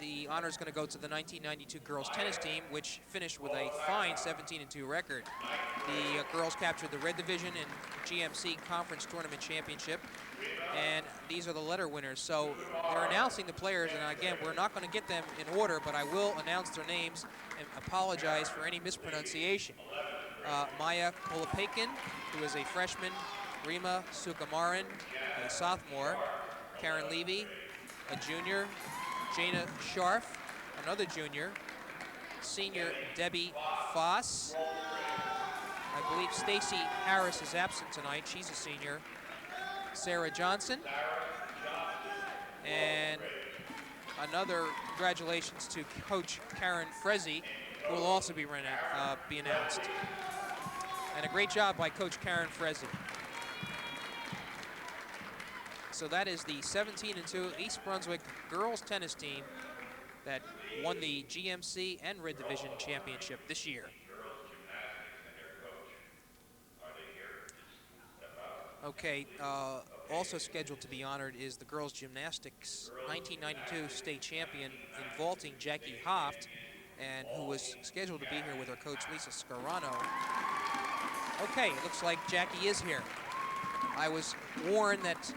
the honor is going to go to the 1992 girls tennis team, which finished with a fine 17-2 record. The girls captured the red division and GMC conference tournament championship, and these are the letter winners. So they're announcing the players, and again, we're not going to get them in order, but I will announce their names and apologize for any mispronunciation. Maya Kolopakin, who is a freshman, Rima Sukamaran, a sophomore, Karen Levy, a junior, Jana Scharf, another junior, senior Debbie Foss. I believe Stacy Harris is absent tonight. She's a senior. Sarah Johnson. And another congratulations to Coach Karen Frezzi, who will also be announced. And a great job by Coach Karen Frezzi. So that is the 17-2 East Brunswick girls tennis team that won the GMC and Red Division championship this year. Okay, also scheduled to be honored is the girls gymnastics 1992 state champion in vaulting, Jackie Hoft, and who was scheduled to be here with her coach Lisa Scarano. Okay, it looks like Jackie is here. I was warned that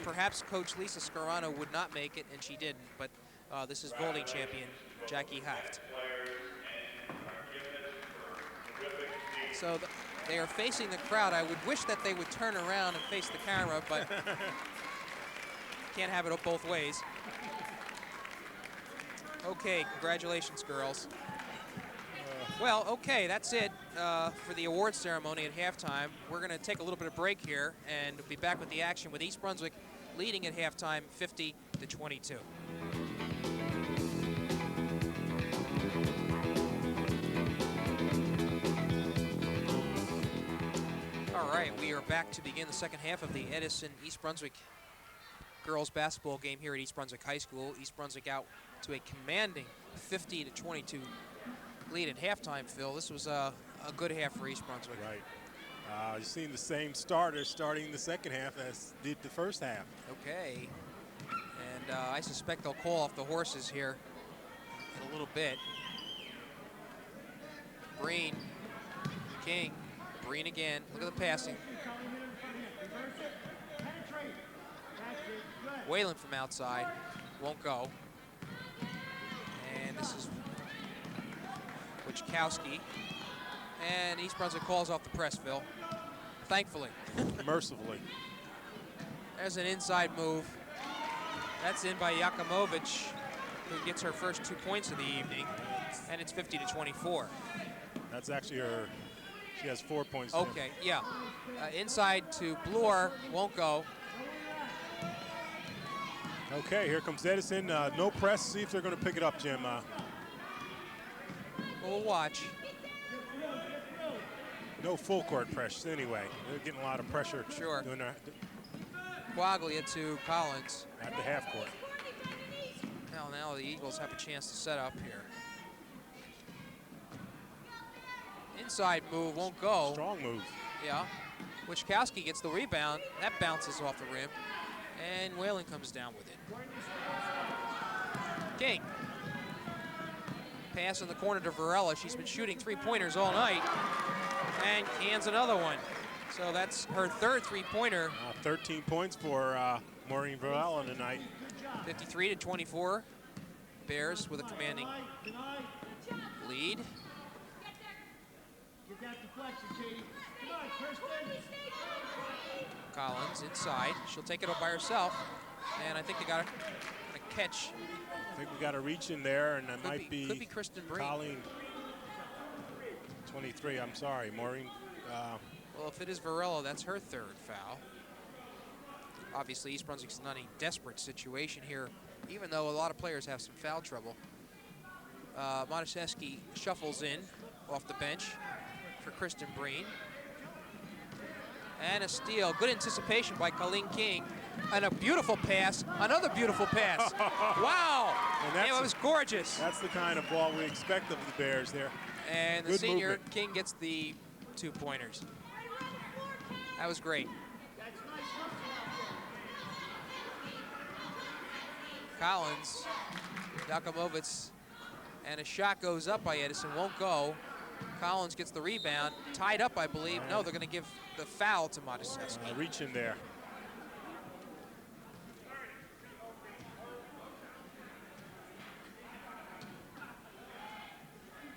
perhaps Coach Lisa Scarano would not make it, and she didn't, but this is vaulting champion Jackie Haft. So they are facing the crowd. I would wish that they would turn around and face the camera, but can't have it both ways. Okay, congratulations, girls. Well, okay, that's it for the awards ceremony at halftime. We're going to take a little bit of break here and be back with the action with East Brunswick leading at halftime 50-22. All right, we are back to begin the second half of the Edison East Brunswick girls basketball game here at East Brunswick High School. East Brunswick out to a commanding 50-22 lead at halftime, Phil. This was a good half for East Brunswick. Right. You've seen the same starters starting the second half as did the first half. Okay. And I suspect they'll call off the horses here in a little bit. Breen, King, Breen again. Look at the passing. Whalen from outside. Won't go. And this is Wachkowski. And East Brunswick calls off the press, Phil. thankfully. Mercifully. There's an inside move. That's in by Yakumovic, who gets her first 2 points of the evening, and it's 50-24. That's actually her. She has 4 points. Okay, yeah. Inside to Bloor, won't go. Okay, here comes Edison. No press. See if they're going to pick it up, Jim. We'll watch. No full court pressure anyway. They're getting a lot of pressure. Sure. Doing their, Quaglia to Collins. at the half court. Now the Eagles have a chance to set up here. Inside move won't go. Strong move. Yeah. Wichkowski gets the rebound. That bounces off the rim. And Whalen comes down with it. King. Pass in the corner to Varela. She's been shooting three-pointers all night. And hands another one. So that's her third three-pointer. 13 points for Maureen Varela tonight. 53-24. Bears with a commanding lead. Get that deflection, Katie. Come on, Kristen. Collins inside. She'll take it up by herself. And I think they got a catch. I think we got a reach in there, and that Could be Kristen Breen. Colleen. 23, I'm sorry, Maureen. Well, if it is Varela, that's her third foul. Obviously, East Brunswick's not a desperate situation here, even though a lot of players have some foul trouble. Matuszewski shuffles in off the bench for Kristen Breen. And a steal. Good anticipation by Colleen King. And a beautiful pass. Another beautiful pass. Wow. And it was gorgeous. That's the kind of ball we expect of the Bears there. And the Good senior movement. King gets the 2-pointers. That was great. Collins, Yakumovic, and a shot goes up by Edison, won't go. Collins gets the rebound, tied up, I believe. No, they're going to give the foul to Matuszewski. Reach in there.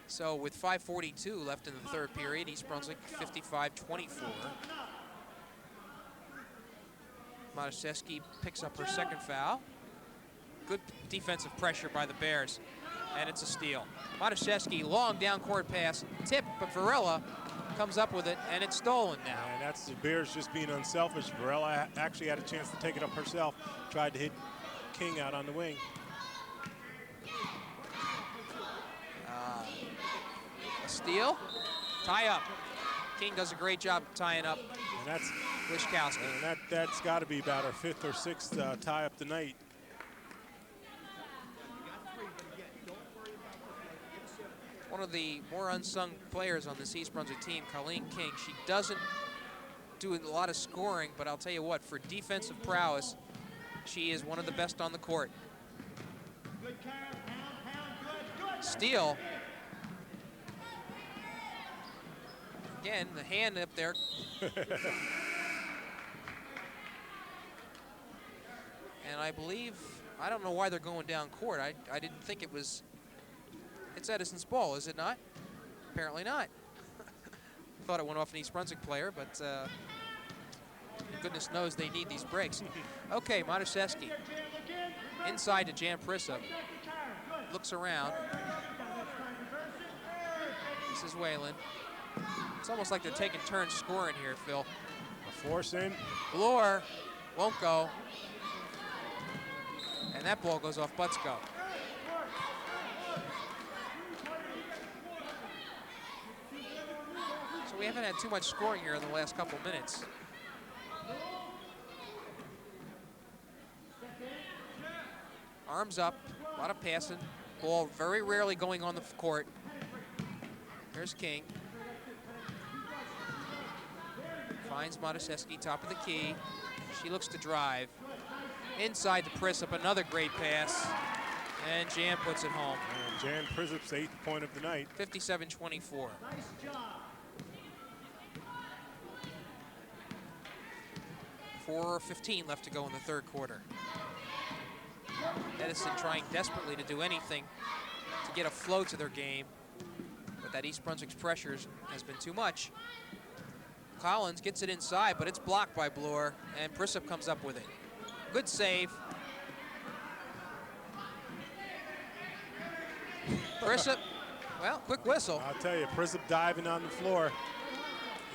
So with 5:42 left in the third period, East Brunswick 55-24. Matuszewski picks up her second foul. Good defensive pressure by the Bears, and it's a steal. Matuszewski, long down court pass, tip, but Varela comes up with it, and it's stolen now. And that's the Bears just being unselfish. Varela actually had a chance to take it up herself, tried to hit King out on the wing. A steal, tie up. King does a great job tying up And that's Wichkowski. and that's got to be about our fifth or sixth tie up tonight. One of the more unsung players on this East Brunswick team, Colleen King. She doesn't do a lot of scoring, but I'll tell you what, for defensive prowess, she is one of the best on the court. Steal. Again, the hand up there. And I believe, I don't know why they're going down court. I didn't think it was, it's Edison's ball, is it not? Apparently not. Thought it went off an East Brunswick player, but goodness knows they need these breaks. Okay, Matuszewski. Inside to Jan Prissa. Looks around. This is Whalen. It's almost like they're taking turns scoring here, Phil. A force in. Bloor won't go. And that ball goes off Butsko. So we haven't had too much scoring here in the last couple minutes. Arms up, a lot of passing. Ball very rarely going on the court. Here's King. Finds Matuszewski, top of the key. She looks to drive. Inside to Prisup, another great pass. And Jan puts it home. And Jan Prisup's 8th point of the night. 57-24. 4:15 left to go in the third quarter. Edison trying desperately to do anything to get a flow to their game, but that East Brunswick's pressures has been too much. Collins gets it inside, but it's blocked by Bloor, and Prisup comes up with it. Good save. Prisup, well, quick whistle. I'll tell you, Prisup diving on the floor,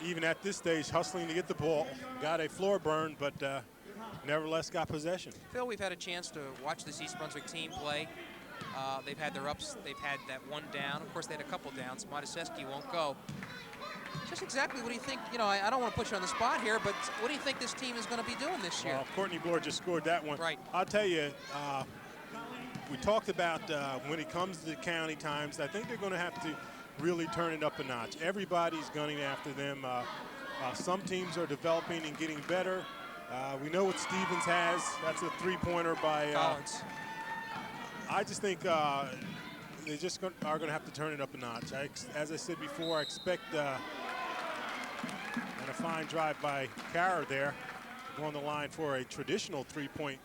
even at this stage, hustling to get the ball. Got a floor burn, but nevertheless got possession. Phil, we've had a chance to watch this East Brunswick team play. They've had their ups. They've had that one down. Of course, they had a couple downs. Mataseski won't go. Just exactly what do you think? You know, I don't want to put you on the spot here, but what do you think this team is going to be doing this year? Well, Courtney Bloor just scored that one. Right. I'll tell you, we talked about when it comes to the county times, I think they're going to have to really turn it up a notch. Everybody's gunning after them. Some teams are developing and getting better. We know what Stevens has. That's a three-pointer by Collins. I just think they just are going to have to turn it up a notch. As I said before, I expect and a fine drive by Carr there, on the line for a traditional three-point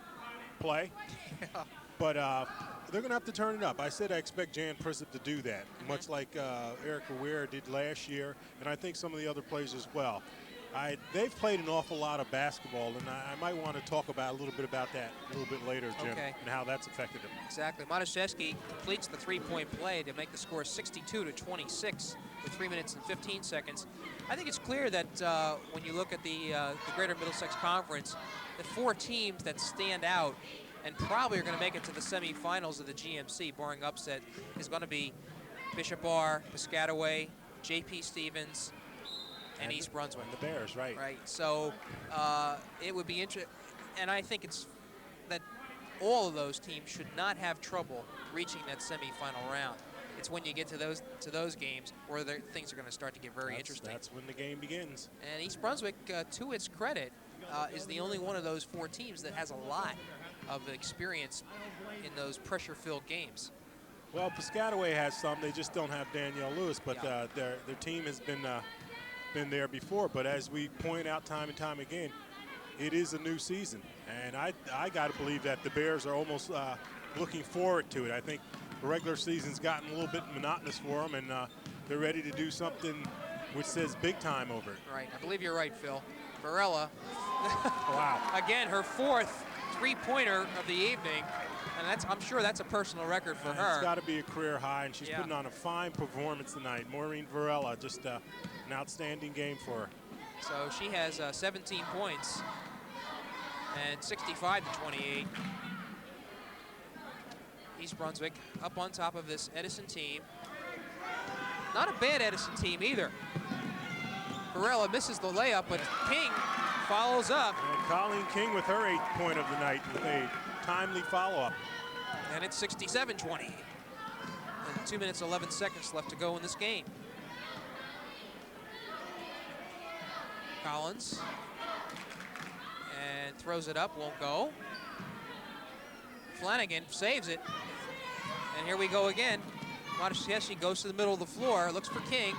play. Yeah. But they're going to have to turn it up. I said I expect Jan Prisup to do that, much like Erica Ware did last year, and I think some of the other players as well. They've played an awful lot of basketball, and I might want to talk about a little bit about that a little bit later, Jim, Okay. and how that's affected them. Exactly. Mataseski completes the three-point play to make the score 62-26 with 3 minutes and 15 seconds. I think it's clear that when you look at the Greater Middlesex Conference, the 4 teams that stand out and probably are going to make it to the semifinals of the GMC, barring upset, is going to be Bishop Bar, Piscataway, J.P. Stevens, and East Brunswick. And the Bears, right. Right. So it would be interesting, and I think it's that all of those teams should not have trouble reaching that semifinal round. It's when you get to those games where things are going to start to get very interesting. That's when the game begins. And East Brunswick, to its credit, is the only one of those 4 teams that has a lot of experience in those pressure-filled games. Well, Piscataway has some. They just don't have Danielle Lewis, but Yeah. their team has been there before. But as we point out time and time again, it is a new season, and I got to believe that the Bears are almost looking forward to it. I think the regular season's gotten a little bit monotonous for them, and they're ready to do something which says big time over it. Right. I believe you're right, Phil. Varela, Wow. again, her 4th three-pointer of the evening, and I'm sure that's a personal record for her. It's got to be a career high, and she's Yeah. putting on a fine performance tonight. Maureen Varela, just an outstanding game for her. So she has 17 points and 65-28. East Brunswick up on top of this Edison team. Not a bad Edison team either. Varela misses the layup, but King follows up. And Colleen King with her 8th point of the night with a timely follow-up. And it's 67-20. And 2 minutes, 11 seconds left to go in this game. Collins. And throws it up, won't go. Flanagan saves it. And here we go again. Mataseski goes to the middle of the floor, looks for King.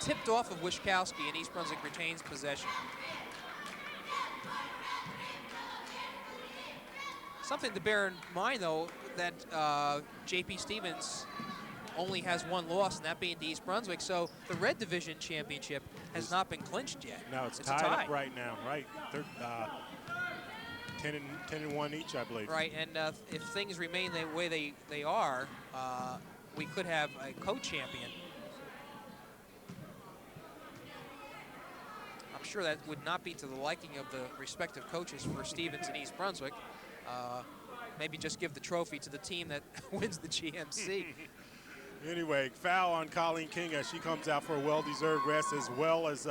Tipped off of Wischkowski, and East Brunswick retains possession. Something to bear in mind, though, that J.P. Stevens only has 1 loss, and that being to East Brunswick. So the Red Division Championship has not been clinched yet. Now it's a tied tie. up right now, right? They're 10-1 each, I believe. Right, and if things remain the way they are, we could have a co-champion. I'm sure that would not be to the liking of the respective coaches for Stevens and East Brunswick. Maybe just give the trophy to the team that wins the GMC. Anyway, foul on Colleen King as she comes out for a well-deserved rest, as well as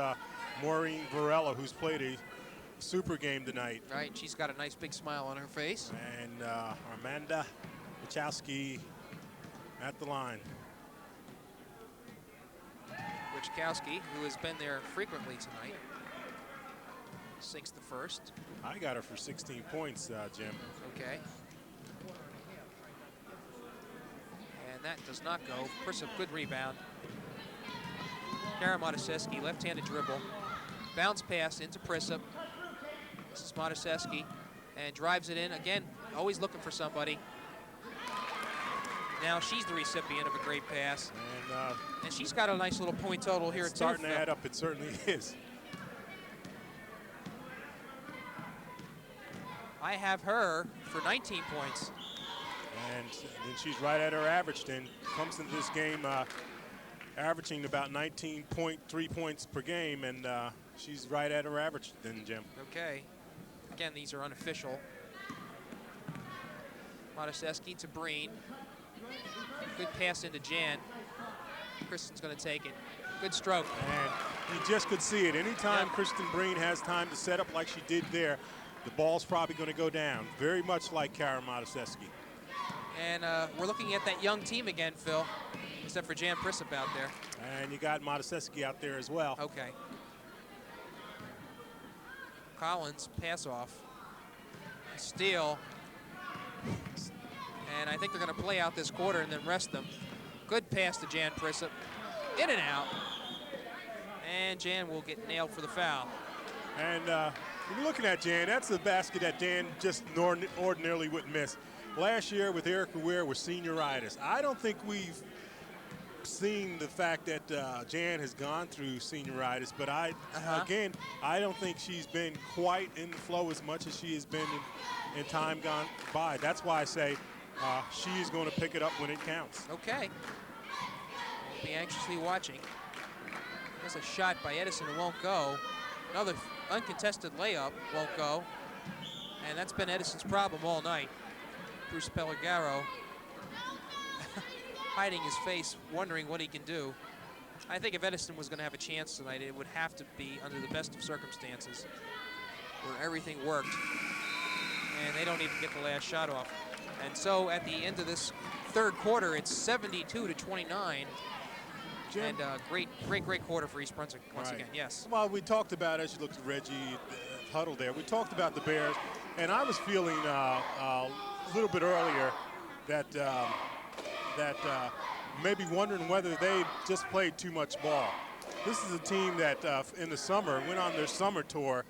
Maureen Varela, who's played a super game tonight. Right, she's got a nice big smile on her face. And Amanda Wachowski at the line. Wischkowski, who has been there frequently tonight, sinks the first. I got her for 16 points, Jim. Okay. And that does not go. Prisup, good rebound. Kara Mataseski, left-handed dribble. Bounce pass into Prisup. This is Mataseski, and drives it in. Again, always looking for somebody. Now she's the recipient of a great pass. And And she's got a nice little point total here, too. starting to add up, it certainly is. I have her for 19 points. And then she's right at her average. Then comes into this game averaging about 19.3 points per game, and she's right at her average then, Jim. Okay. Again, these are unofficial. Mataseski to Breen. Good pass into Jan. Kristen's going to take it. Good stroke. And you just could see it. Anytime Kristen Breen has time to set up like she did there, the ball's probably going to go down. Very much like Kara Mataseski. And we're looking at that young team again, Phil, except for Jan Prisup out there. And you got Mataseski out there as well. Okay. Collins, pass off. Steal. And I think they're going to play out this quarter and then rest them. Good pass to Jan Prisup. In and out. And Jan will get nailed for the foul. And when you're looking at Jan, that's a basket that Jan just ordinarily wouldn't miss. Last year with Erica Ware with senioritis, I don't think we've seen the fact that Jan has gone through senioritis, but again, I don't think she's been quite in the flow as much as she has been in time gone by. That's why I say she is going to pick it up when it counts. Okay. We'll be anxiously watching. There's a shot by Edison that won't go. Another uncontested layup won't go. And that's been Edison's problem all night. Bruce Pellegaro hiding his face, wondering what he can do. I think if Edison was going to have a chance tonight, it would have to be under the best of circumstances, where everything worked, and they don't even get the last shot off. And so at the end of this third quarter, it's 72-29. Jim? And great quarter for East Brunswick once again. Yes. Well, we talked about, as you looked at Reggie huddle there, we talked about the Bears, and I was feeling a little bit earlier that maybe wondering whether they just played too much ball. This is a team that in the summer went on their summer tour.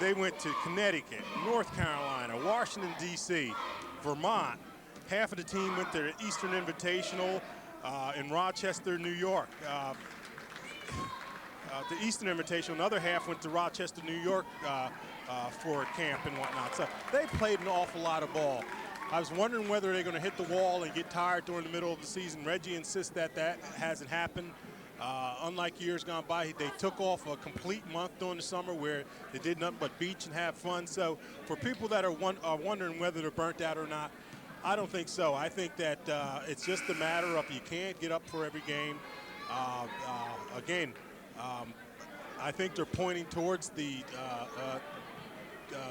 They went to Connecticut, North Carolina, Washington, D.C., Vermont. Half of the team went to the Eastern Invitational in Rochester, New York. The Eastern Invitational, another half went to Rochester, New York for camp and whatnot. So they played an awful lot of ball. I was wondering whether they're going to hit the wall and get tired during the middle of the season. Reggie insists that that hasn't happened. Unlike years gone by, they took off a complete month during the summer where they did nothing but beach and have fun. So for people that are wondering whether they're burnt out or not, I don't think so. I think that it's just a matter of you can't get up for every game. Again, I think they're pointing towards the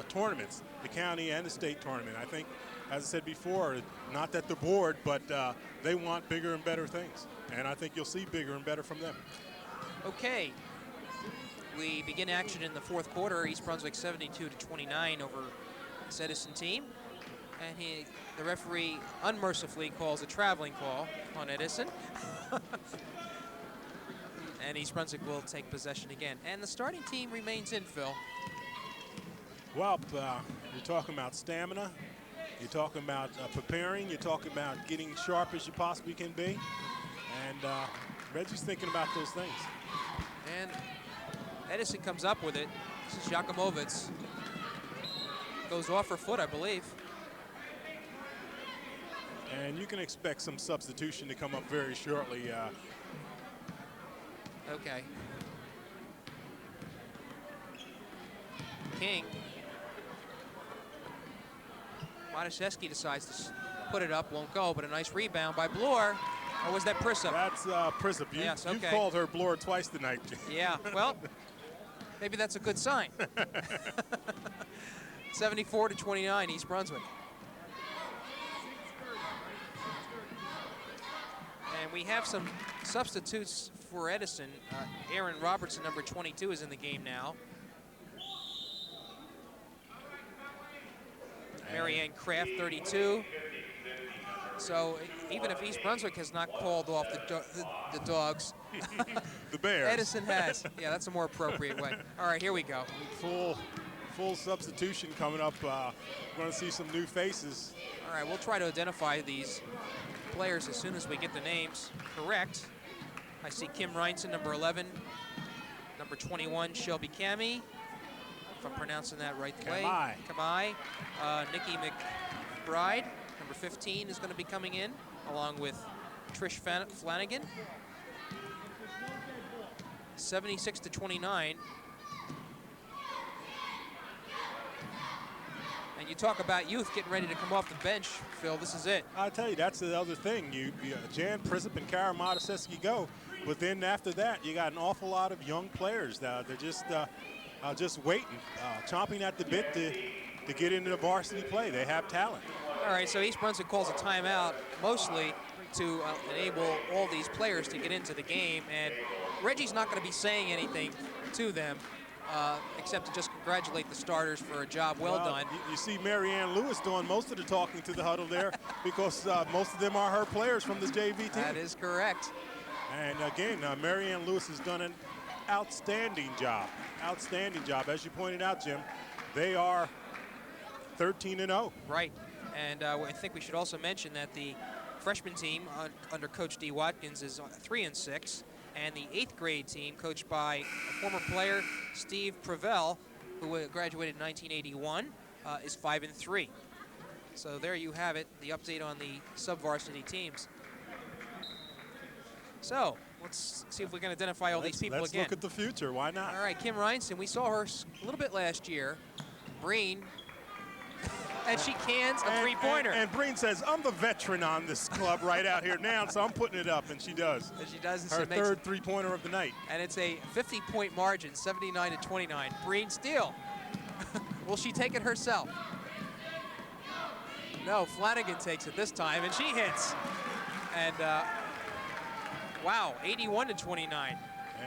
tournaments, the county and the state tournament. I think, as I said before, not that they're bored, but they want bigger and better things. And I think you'll see bigger and better from them. Okay. We begin action in the fourth quarter. East Brunswick 72-29 over this Edison team. And the referee unmercifully calls a traveling call on Edison. And East Brunswick will take possession again. And the starting team remains in, Phil. Well, you're talking about stamina. You're talking about preparing. You're talking about getting sharp as you possibly can be. And Reggie's thinking about those things. And Edison comes up with it. This is Jakumovitz. Goes off her foot, I believe. And you can expect some substitution to come up very shortly. Okay. King. Mataseski decides to put it up, won't go, but a nice rebound by Bloor. Or was that Prisup? That's Prisup. Yes, okay. You've called her Bloor twice tonight. Yeah, well, maybe that's a good sign. 74-29, East Brunswick. And we have some substitutes for Edison. Aaron Robertson, number 22, is in the game now. Marianne Kraft, 32. So even if East Brunswick has not called off the dogs, the Bears. Edison has. Yeah, that's a more appropriate way. All right, here we go. Full substitution coming up. We're going to see some new faces. All right, we'll try to identify these players as soon as we get the names correct. I see Kim Reinson, number 11. Number 21, Shelby Cami. if I'm pronouncing that right the way. Kamai. Kamai. Nikki McBride, number 15, is going to be coming in, along with Trish Flanagan. 76-29. And you talk about youth getting ready to come off the bench, Phil. This is it. I tell you, that's the other thing. Jan Prisup and Kara Modesteski go, but then after that, you got an awful lot of young players. They're just waiting, chomping at the bit to get into the varsity play. They have talent. All right, so East Brunswick calls a timeout, mostly to enable all these players to get into the game. And Reggie's not going to be saying anything to them, except to just congratulate the starters for a job well done. You see Marianne Lewis doing most of the talking to the huddle there because most of them are her players from the JV team. That is correct. And again, Marianne Lewis has done an outstanding job. Outstanding job. As you pointed out, Jim, they are 13-0. Right. And I think we should also mention that the freshman team under Coach D. Watkins is 3-6. And the 8th grade team, coached by a former player, Steve Prevell, who graduated in 1981, is 5-3. So there you have it, the update on the sub-varsity teams. So let's see if we can identify all these people again. Let's look at the future. Why not? All right, Kim Reinson, we saw her a little bit last year. Breen. And she cans a three-pointer. And Breen says, I'm the veteran on this club right out here now, so I'm putting it up, and she does. And she does. Her third three-pointer of the night. And it's a 50-point margin, 79-29. Breen steal. Will she take it herself? No, Flanagan takes it this time, and she hits. And, wow, 81-29.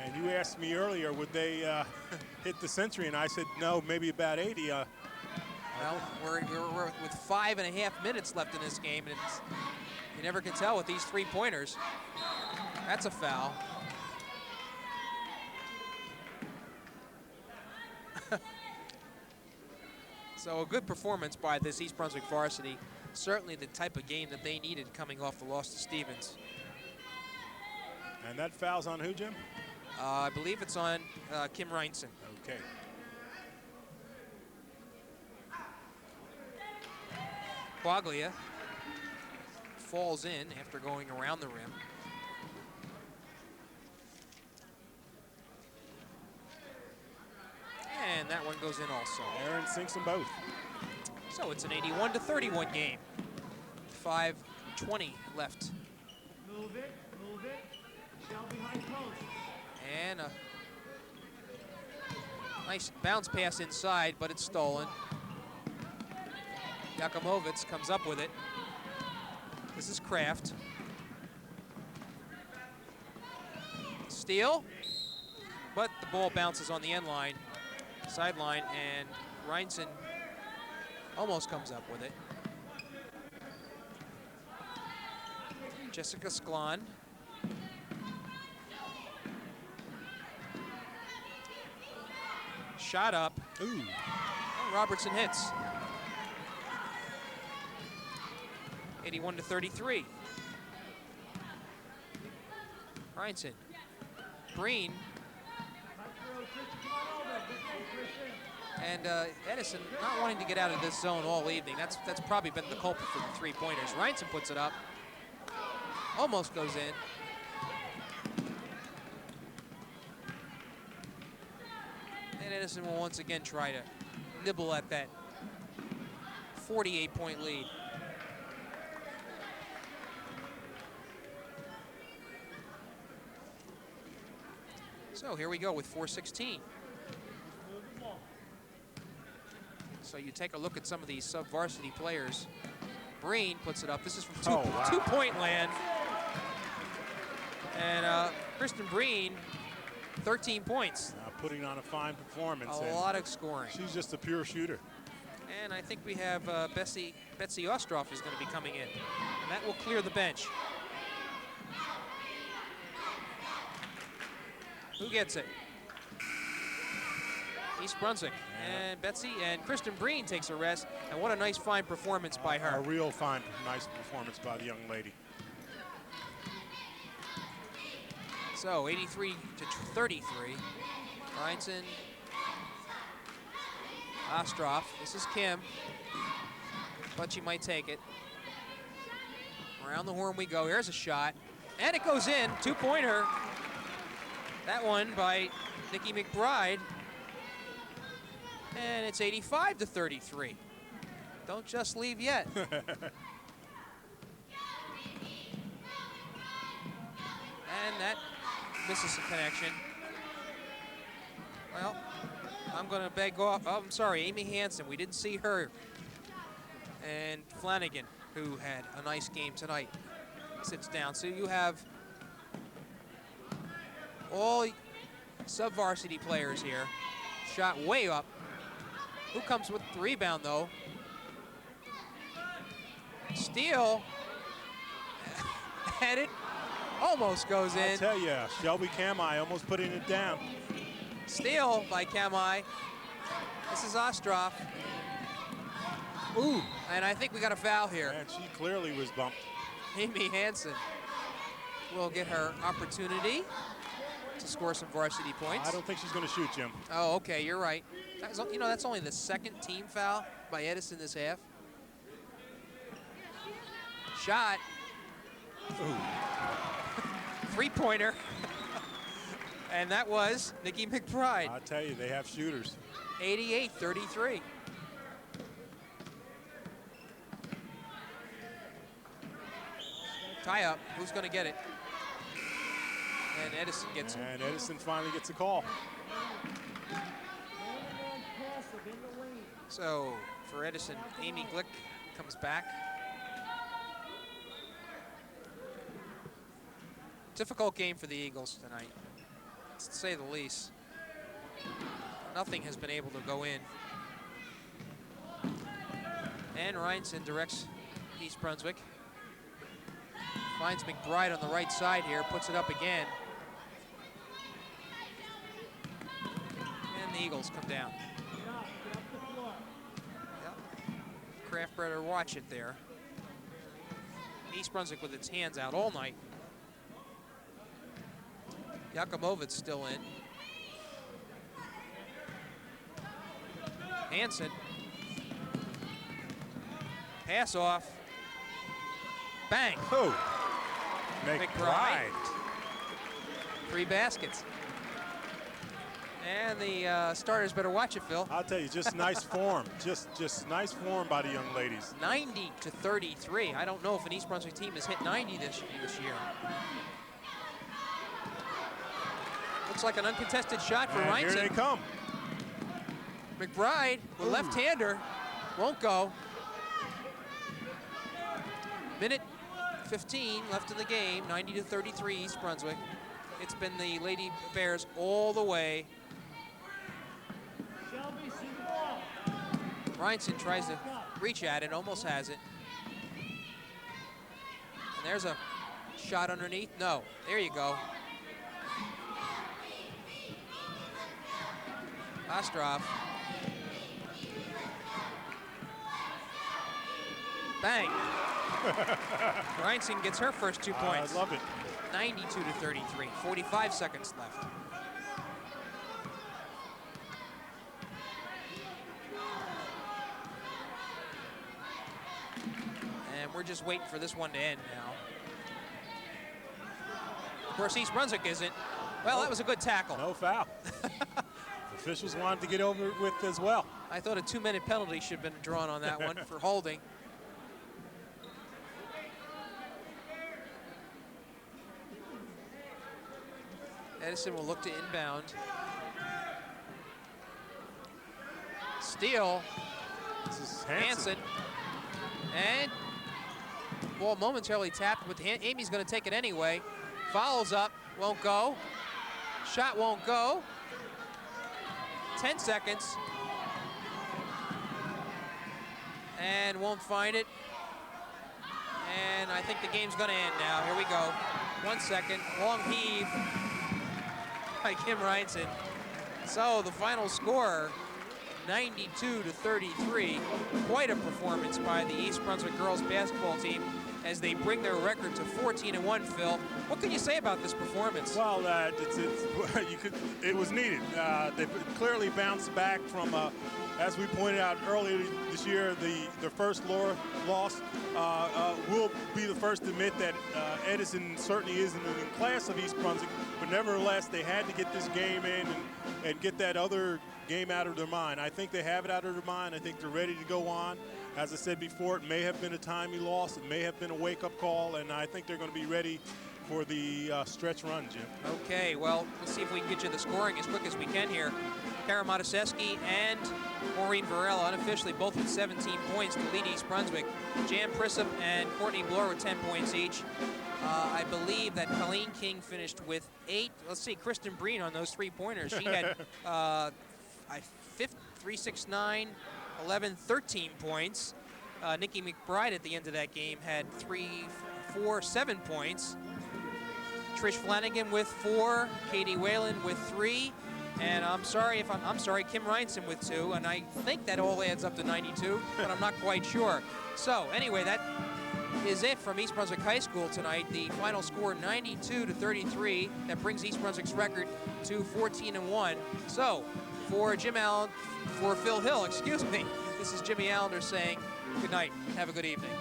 And you asked me earlier, would they hit the century? And I said, no, maybe about 80. Well, we're with 5.5 minutes left in this game, and you never can tell with these three-pointers. That's a foul. So a good performance by this East Brunswick varsity. Certainly the type of game that they needed coming off the loss to Stevens. And that foul's on who, Jim? I believe it's on Kim Reinson. Okay. Quaglia falls in after going around the rim. And that one goes in also. Aaron sinks them both. So it's an 81-31 game. 5:20 left. Move it. Shell behind post. And a nice bounce pass inside, but it's stolen. Yakumovitz comes up with it. This is Kraft. Steal, but the ball bounces on the end line, sideline, and Reinson almost comes up with it. Jessica Sklon. Shot up. Ooh. And Robertson hits. 81-33. Reinson. Breen. And Edison not wanting to get out of this zone all evening. That's probably been the culprit for the three-pointers. Reinson puts it up. Almost goes in. And Edison will once again try to nibble at that 48-point lead. So here we go with 4:16. So you take a look at some of these sub-varsity players. Breen puts it up. This is from two-point land. And Kristen Breen, 13 points. Putting on a fine performance. A lot of scoring. She's just a pure shooter. And I think we have Betsy Ostroff is going to be coming in. And that will clear the bench. Who gets it? East Brunswick. And Betsy and Kristen Breen takes a rest. And what a nice fine performance by her. A real fine, nice performance by the young lady. So 83-33. Reinson Ostroff, this is Kim, but she might take it. Around the horn we go. Here's a shot, and it goes in. 2-pointer. That one by Nikki McBride, and it's 85-33. Don't just leave yet. And that misses some connection. Well, I'm going to beg off. Oh, I'm sorry, Amy Hansen. We didn't see her. And Flanagan, who had a nice game tonight, sits down. So you have all sub-varsity players here. Shot way up. Who comes with the rebound, though? Steal. And it almost goes in. I tell you, Shelby Kamai almost putting it down. Steal by Kamai. This is Ostroff. Ooh. And I think we got a foul here. And she clearly was bumped. Amy Hansen will get her opportunity to score some varsity points. I don't think she's going to shoot, Jim. Oh, okay, you're right. You know, that's only the second team foul by Edison this half. Shot. Ooh. 3-pointer. And that was Nikki McBride. I tell you, they have shooters. 88-33. Tie up. Who's going to get it? And Edison gets it. And Edison finally gets a call. So for Edison, Amy Glick comes back. Difficult game for the Eagles tonight, to say the least. Nothing has been able to go in. And Reinson directs East Brunswick. Finds McBride on the right side here, puts it up again. And the Eagles come down. Yep. Kraft better watch it there. East Brunswick with its hands out all night. Yakumovit's still in. Hansen. Pass off. Bang. Oh. McBride. 3 baskets. And the starters better watch it, Phil. I'll tell you, just nice form. Just nice form by the young ladies. 90-33. I don't know if an East Brunswick team has hit 90 this year. Looks like an uncontested shot for Reinson. Here they come. McBride, the left-hander, won't go. Minute 15 left in the game, 90-33 East Brunswick. It's been the Lady Bears all the way. Reinson tries to reach at it, almost has it. And there's a shot underneath. No, there you go. Ostroff. Bang. Reinson gets her first 2 points. I love it. 92-33, 45 seconds left. And we're just waiting for this one to end now. Of course, East Brunswick isn't. Well, that was a good tackle. No foul. Officials wanted to get over it with as well. I thought a 2-minute penalty should have been drawn on that one for holding. Edison will look to inbound. Steal. This is Hansen. And ball momentarily tapped with the hand. Amy's going to take it anyway. Follows up, won't go. Shot won't go. 10 seconds. And won't find it. And I think the game's going to end now. Here we go. 1 second. Long heave by Kim Reinson. So the final score, 92-33. Quite a performance by the East Brunswick girls basketball team. as they bring their record to 14-1. Phil, what can you say about this performance? Well, it was needed. They clearly bounced back from, as we pointed out earlier this year, their first loss. We'll be the first to admit that Edison certainly isn't in the class of East Brunswick, but nevertheless, they had to get this game in and get that other game out of their mind. I think they have it out of their mind. I think they're ready to go on. As I said before, it may have been a timely loss. It may have been a wake-up call, and I think they're going to be ready for the stretch run, Jim. Okay, well, let's see if we can get you the scoring as quick as we can here. Kara Mataseski and Maureen Varela unofficially both with 17 points to lead East Brunswick. Jan Prissop and Courtney Bloor with 10 points each. I believe that Colleen King finished with 8. Let's see, Kristen Breen on those 3-pointers. She had 3, 6, 9, 11, 13 points. Nikki McBride at the end of that game had 3, 4, 7 points. Trish Flanagan with 4, Katie Whalen with 3, and I'm sorry, Kim Reinson with 2, and I think that all adds up to 92, but I'm not quite sure. So anyway, that is it from East Brunswick High School tonight. The final score 92-33. That brings East Brunswick's record to 14-1. So for Phil Hill, excuse me, this is Jimmy Allender saying good night. Have a good evening.